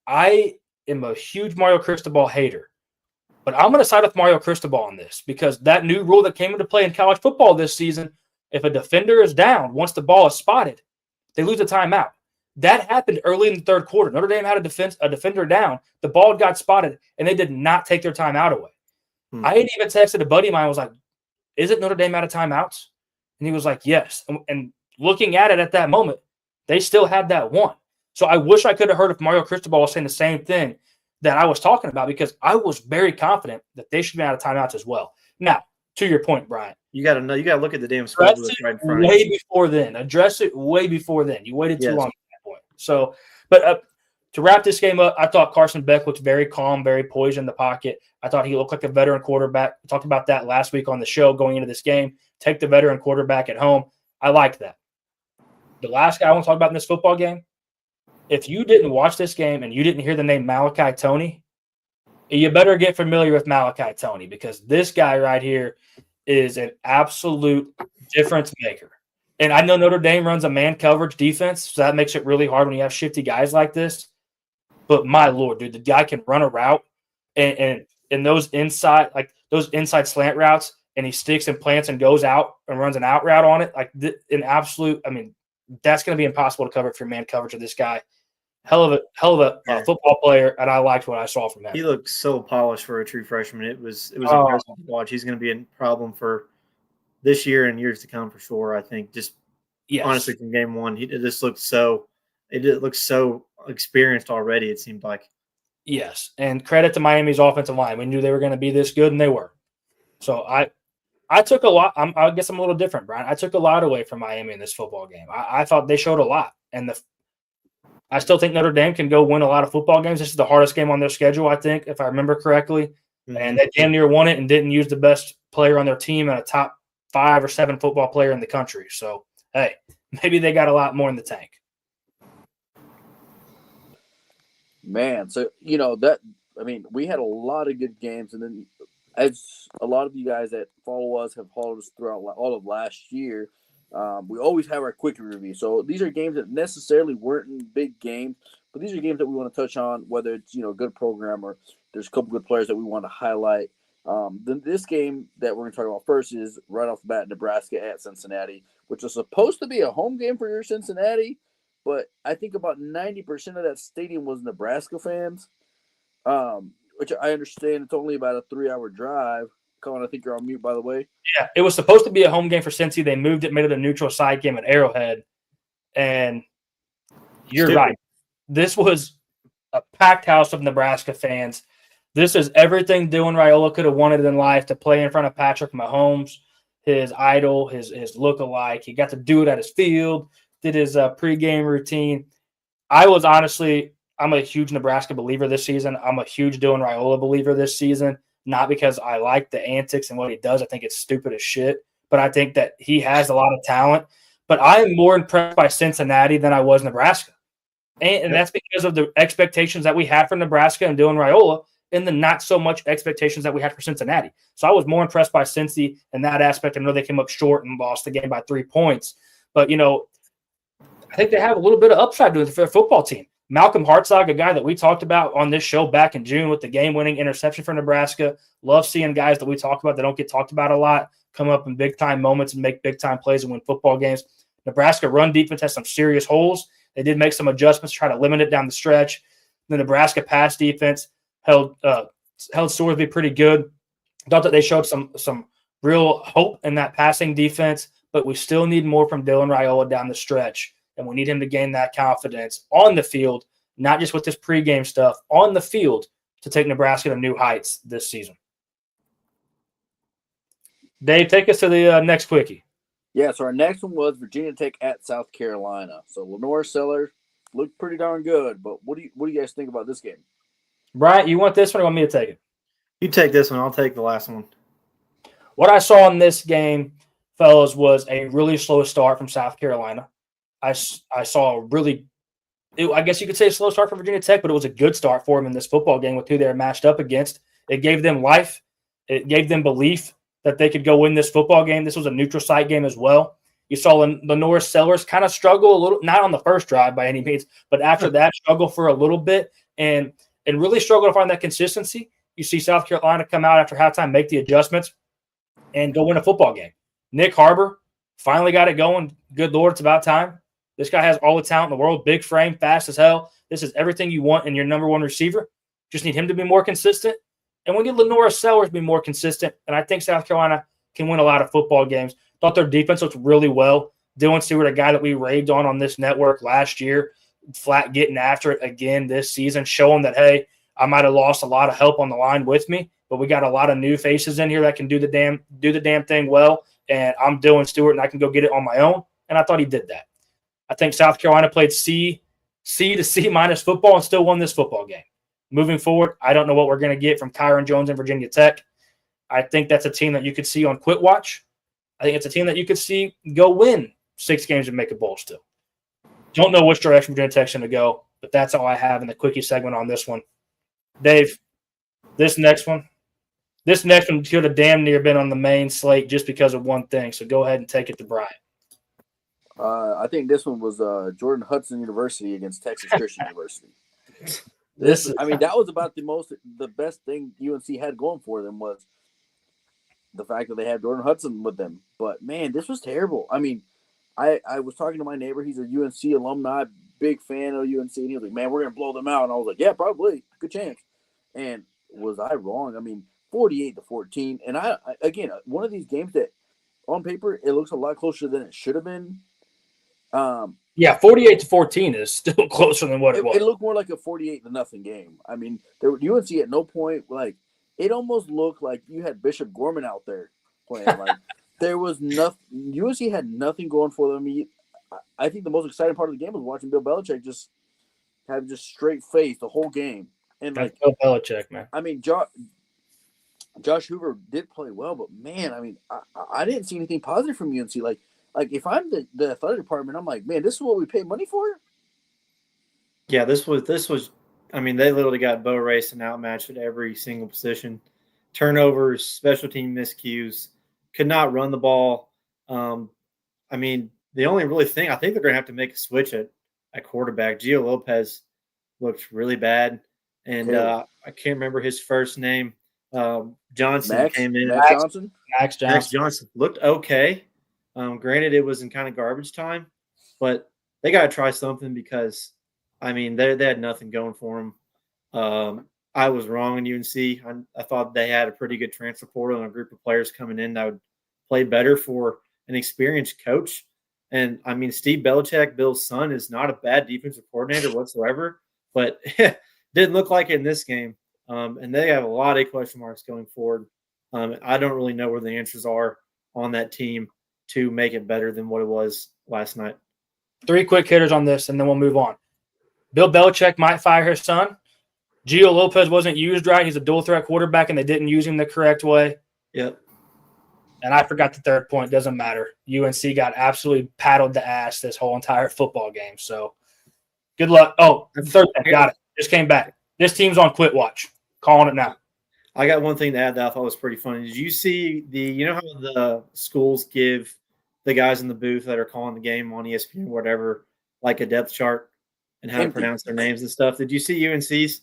I am a huge Mario Cristobal hater, but I'm going to side with Mario Cristobal on this because that new rule that came into play in college football this season, if a defender is down once the ball is spotted, they lose a timeout. That happened early in the 3rd quarter. Notre Dame had a defender down. The ball got spotted, and they did not take their timeout away. I had even texted a buddy of mine. I was like, "Isn't Notre Dame out of timeouts?" And he was like, "Yes." And looking at it at that moment, they still had that one. So I wish I could have heard if Mario Cristobal was saying the same thing that I was talking about because I was very confident that they should be out of timeouts as well. Now, to your point, Brian. You got to look at the damn scoreboard right in front of you. Way before then. Address it way before then. You waited too long at that point. So, but to wrap this game up, I thought Carson Beck looked very calm, very poised in the pocket. I thought he looked like a veteran quarterback. We talked about that last week on the show going into this game. Take the veteran quarterback at home. I like that. The last guy I want to talk about in this football game, if you didn't watch this game and you didn't hear the name Malachi Toney, you better get familiar with Malachi Toney because this guy right here is an absolute difference maker. And I know Notre Dame runs a man coverage defense, so that makes it really hard when you have shifty guys like this. But my Lord, dude, the guy can run a route and those inside slant routes, and he sticks and plants and goes out and runs an out route on it. Like an absolute, I mean, that's going to be impossible to cover for man coverage of this guy. Hell of a football player, and I liked what I saw from him. He looked so polished for a true freshman. It was impressive to watch. He's going to be a problem for this year and years to come for sure. I think honestly from game one, it looked so experienced already. It seemed like. Yes, and credit to Miami's offensive line. We knew they were going to be this good, and they were. So I took a lot. I guess I'm a little different, Brian. I took a lot away from Miami in this football game. I thought they showed a lot, and I still think Notre Dame can go win a lot of football games. This is the hardest game on their schedule, I think, if I remember correctly. Mm-hmm. And they damn near won it and didn't use the best player on their team and a top 5 or 7 football player in the country. So, hey, maybe they got a lot more in the tank. Man, so, we had a lot of good games. And then as a lot of you guys that follow us have followed us throughout all of last year, we always have our quick review. So these are games that necessarily weren't in big games, but these are games that we want to touch on, whether it's, a good program or there's a couple good players that we want to highlight. Then this game that we're going to talk about first is right off the bat, Nebraska at Cincinnati, which was supposed to be a home game for your Cincinnati, but I think about 90% of that stadium was Nebraska fans, which I understand it's only about a 3-hour drive. Colin, I think you're on mute, by the way. Yeah, it was supposed to be a home game for Cincy. They moved it, made it a neutral site game at Arrowhead. And you're right. This was a packed house of Nebraska fans. This is everything Dylan Raiola could have wanted in life, to play in front of Patrick Mahomes, his idol, his look-alike. He got to do it at his field, did his pregame routine. I'm a huge Nebraska believer this season. I'm a huge Dylan Raiola believer this season. Not because I like the antics and what he does. I think it's stupid as shit. But I think that he has a lot of talent. But I am more impressed by Cincinnati than I was Nebraska. And that's because of the expectations that we had for Nebraska and Dylan Raiola and the not so much expectations that we had for Cincinnati. So I was more impressed by Cincy in that aspect. I know they came up short and lost the game by 3 points. But, I think they have a little bit of upside to their football team. Malcolm Hartzog, a guy that we talked about on this show back in June with the game-winning interception for Nebraska. Love seeing guys that we talk about that don't get talked about a lot come up in big-time moments and make big-time plays and win football games. Nebraska run defense has some serious holes. They did make some adjustments to try to limit it down the stretch. The Nebraska pass defense held Sorsby pretty good. Thought that they showed some real hope in that passing defense, but we still need more from Dylan Raiola down the stretch. And we need him to gain that confidence on the field, not just with this pregame stuff, on the field to take Nebraska to new heights this season. Dave, take us to the next quickie. Yeah, so our next one was Virginia Tech at South Carolina. So Lenore Sellers looked pretty darn good, but what do you guys think about this game? Bryant, you want this one or you want me to take it? You take this one. I'll take the last one. What I saw in this game, fellas, was a really slow start from South Carolina. I saw a really, I guess you could say a slow start for Virginia Tech, but it was a good start for them in this football game with who they were matched up against. It gave them life. It gave them belief that they could go win this football game. This was a neutral site game as well. You saw Lenore Sellers kind of struggle a little, not on the first drive by any means, but after that struggle for a little bit and really struggle to find that consistency. You see South Carolina come out after halftime, make the adjustments, and go win a football game. Nick Harbor finally got it going. Good Lord, it's about time. This guy has all the talent in the world, big frame, fast as hell. This is everything you want in your number one receiver. Just need him to be more consistent. And we need Lenora Sellers to be more consistent. And I think South Carolina can win a lot of football games. Thought their defense looked really well. Dylan Stewart, a guy that we raved on this network last year, flat getting after it again this season, showing that, hey, I might have lost a lot of help on the line with me, but we got a lot of new faces in here that can do the damn thing well. And I'm Dylan Stewart, and I can go get it on my own. And I thought he did that. I think South Carolina played C to C minus football and still won this football game. Moving forward, I don't know what we're going to get from Kyron Jones and Virginia Tech. I think that's a team that you could see on Quit Watch. I think it's a team that you could see go win 6 games and make a bowl still. Don't know which direction Virginia Tech's going to go, but that's all I have in the quickie segment on this one. Dave, this next one could have damn near been on the main slate just because of one thing. So go ahead and take it to Bryant. I think this one was Jordan Hudson University against Texas Christian University. That was about the best thing UNC had going for them was the fact that they had Jordan Hudson with them. But man, this was terrible. I mean, I was talking to my neighbor. He's a UNC alumni, big fan of UNC, and he was like, "Man, we're gonna blow them out." And I was like, "Yeah, probably, good chance." And was I wrong? I mean, 48-14. And I again, one of these games that on paper it looks a lot closer than it should have been. 48-14 is still closer than what it was. It looked more like a 48-0 game. I mean, UNC at no point, like, it almost looked like you had Bishop Gorman out there playing. Like, there was nothing. UNC had nothing going for them. I think the most exciting part of the game was watching Bill Belichick just have just straight face the whole game. And like Bill Belichick, man. I mean, Josh Hoover did play well, but man, I mean, I didn't see anything positive from UNC. Like if I'm the athletic department, I'm like, man, this is what we pay money for? Yeah, this was I mean, they literally got Bo Race and outmatched at every single position. Turnovers, special team miscues, could not run the ball. I mean, the only really thing, I think they're going to have to make a switch at quarterback. Gio Lopez looked really bad. And I can't remember his first name. Johnson came in. Max Johnson looked okay. Granted, it was in kind of garbage time, but they got to try something because, I mean, they had nothing going for them. I was wrong in UNC. I thought they had a pretty good transfer portal and a group of players coming in that would play better for an experienced coach. And, I mean, Steve Belichick, Bill's son, is not a bad defensive coordinator whatsoever, but didn't look like it in this game. And they have a lot of question marks going forward. I don't really know where the answers are on that team to make it better than what it was last night. 3 quick hitters on this, and then we'll move on. Bill Belichick might fire his son. Gio Lopez wasn't used right. He's a dual-threat quarterback, and they didn't use him the correct way. Yep. And I forgot the third point. Doesn't matter. UNC got absolutely paddled the ass this whole entire football game. So, good luck. Oh, the third thing. Got it. Just came back. This team's on Quit Watch. Calling it now. I got one thing to add that I thought was pretty funny. Did you see you know how the schools give the guys in the booth that are calling the game on ESPN, whatever, like a depth chart and how to pronounce their names and stuff? Did you see UNC's?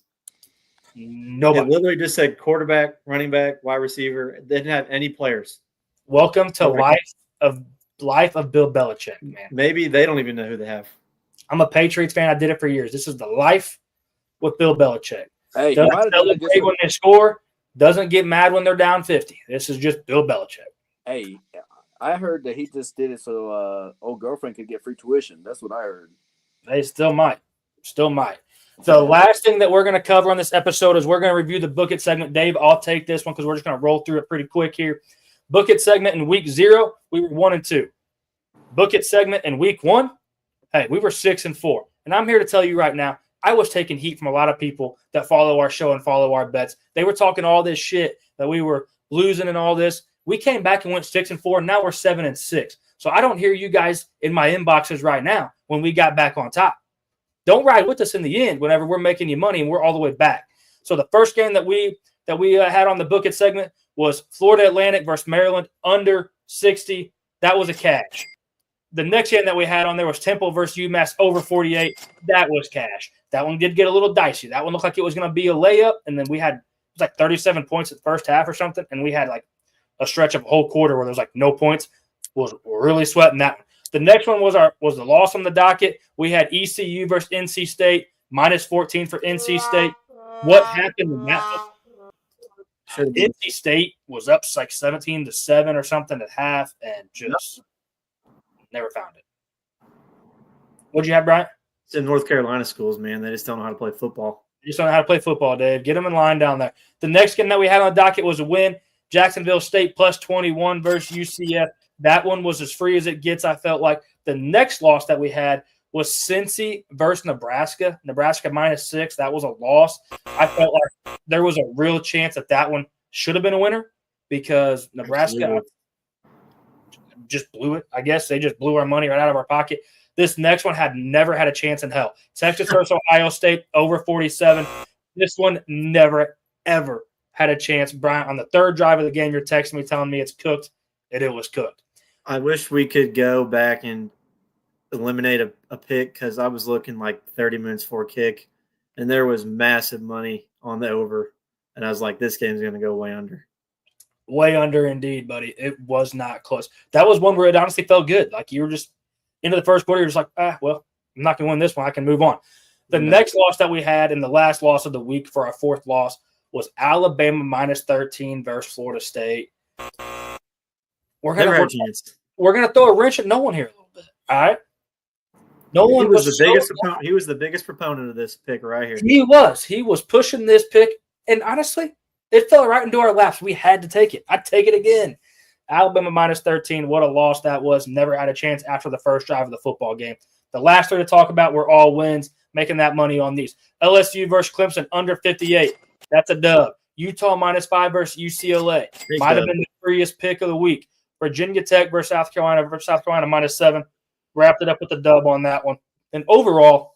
No. It literally just said quarterback, running back, wide receiver. It didn't have any players. Welcome to life of Bill Belichick, man. Maybe they don't even know who they have. I'm a Patriots fan. I did it for years. This is the life with Bill Belichick. Hey, doesn't celebrate when they score. Doesn't get mad when they're down 50. This is just Bill Belichick. Hey, I heard that he just did it so old girlfriend could get free tuition. That's what I heard. They still might. Still might. The last thing that we're going to cover on this episode is we're going to review the Book It segment. Dave, I'll take this one because we're just going to roll through it pretty quick here. Book It segment in week 0, we were 1-2. Book It segment in week 1, hey, we were 6-4. And I'm here to tell you right now, I was taking heat from a lot of people that follow our show and follow our bets. They were talking all this shit that we were losing and all this. We came back and went 6-4, and now we're 7-6. So I don't hear you guys in my inboxes right now when we got back on top. Don't ride with us in the end whenever we're making you money and we're all the way back. So the first game that we had on the Book It segment was Florida Atlantic versus Maryland under 60. That was a cash. The next game that we had on there was Temple versus UMass over 48. That was cash. That one did get a little dicey. That one looked like it was going to be a layup, and then we had – it was like 37 points at the first half or something, and we had like a stretch of a whole quarter where there was like no points. We're really sweating that one. The next one was the loss on the docket. We had ECU versus NC State, minus 14 for NC State. What happened in that one? NC State was up like 17-7 or something at half and just never found it. What'd you have, Brian? It's in North Carolina schools, man. They just don't know how to play football. You just don't know how to play football, Dave. Get them in line down there. The next game that we had on the docket was a win. Jacksonville State plus 21 versus UCF. That one was as free as it gets, I felt like. The next loss that we had was Cincy versus Nebraska. Nebraska minus 6. That was a loss. I felt like there was a real chance that one should have been a winner because Nebraska just blew it. I guess they just blew our money right out of our pocket. This next one had never had a chance in hell. Texas versus Ohio State over 47. This one never, ever had a chance. Brian, on the third drive of the game, you're texting me telling me it's cooked, and it was cooked. I wish we could go back and eliminate a pick because I was looking like 30 minutes for a kick, and there was massive money on the over, and I was like, this game's going to go way under. Way under indeed, buddy. It was not close. That was one where it honestly felt good. Like you were just into the first quarter, you're just like, well, I'm not going to win this one. I can move on. The next loss that we had and the last loss of the week for our fourth loss was Alabama minus 13 versus Florida State. We're gonna throw a wrench at no one here a little bit. All right. No one was the biggest opponent. He was the biggest proponent of this pick right here. He was pushing this pick, and honestly, it fell right into our laps. We had to take it. I'd take it again. Alabama minus 13. What a loss that was. Never had a chance after the first drive of the football game. The last three to talk about were all wins, making that money on these. LSU versus Clemson under 58. That's a dub. Utah minus 5 versus UCLA. Might have been the freest pick of the week. Virginia Tech versus South Carolina minus 7. Wrapped it up with a dub on that one. And overall,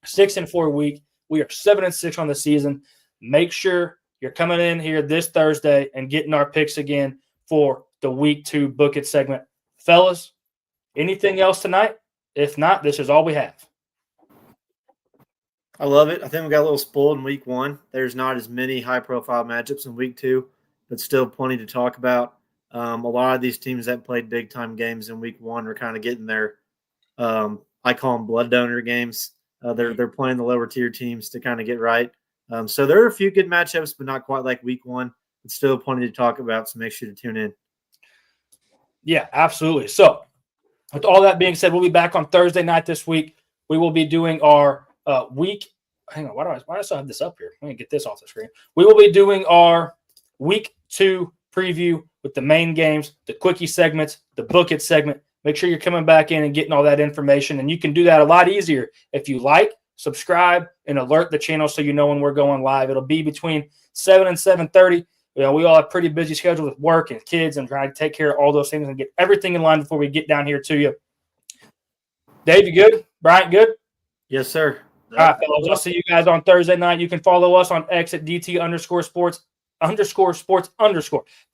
6-4 week. We are 7-6 on the season. Make sure you're coming in here this Thursday and getting our picks again for the week 2 Book It segment. Fellas, anything else tonight? If not, this is all we have. I love it. I think we got a little spoiled in week 1. There's not as many high-profile matchups in week 2, but still plenty to talk about. A lot of these teams that played big-time games in week 1 are kind of getting their I call them blood donor games. They're playing the lower-tier teams to kind of get right. So there are a few good matchups, but not quite like week 1. But still plenty to talk about, so make sure to tune in. Yeah, absolutely. So with all that being said, we'll be back on Thursday night this week. We will be doing our week – hang on, why do I still have this up here? Let me get this off the screen. We will be doing our week 2 preview with the main games, the quickie segments, the Book It segment. Make sure you're coming back in and getting all that information, and you can do that a lot easier if you like, subscribe, and alert the channel so you know when we're going live. It'll be between 7 and 7:30. You know, we all have pretty busy schedules with work and kids and trying to take care of all those things and get everything in line before we get down here to you. Dave, you good? Brian, good? Yes, sir. All right, fellas. I'll see you guys on Thursday night. You can follow us on X at DT_sports_.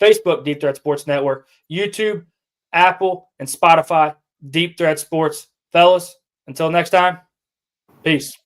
Facebook, Deep Threat Sports Network. YouTube, Apple, and Spotify, Deep Threat Sports. Fellas, until next time, peace.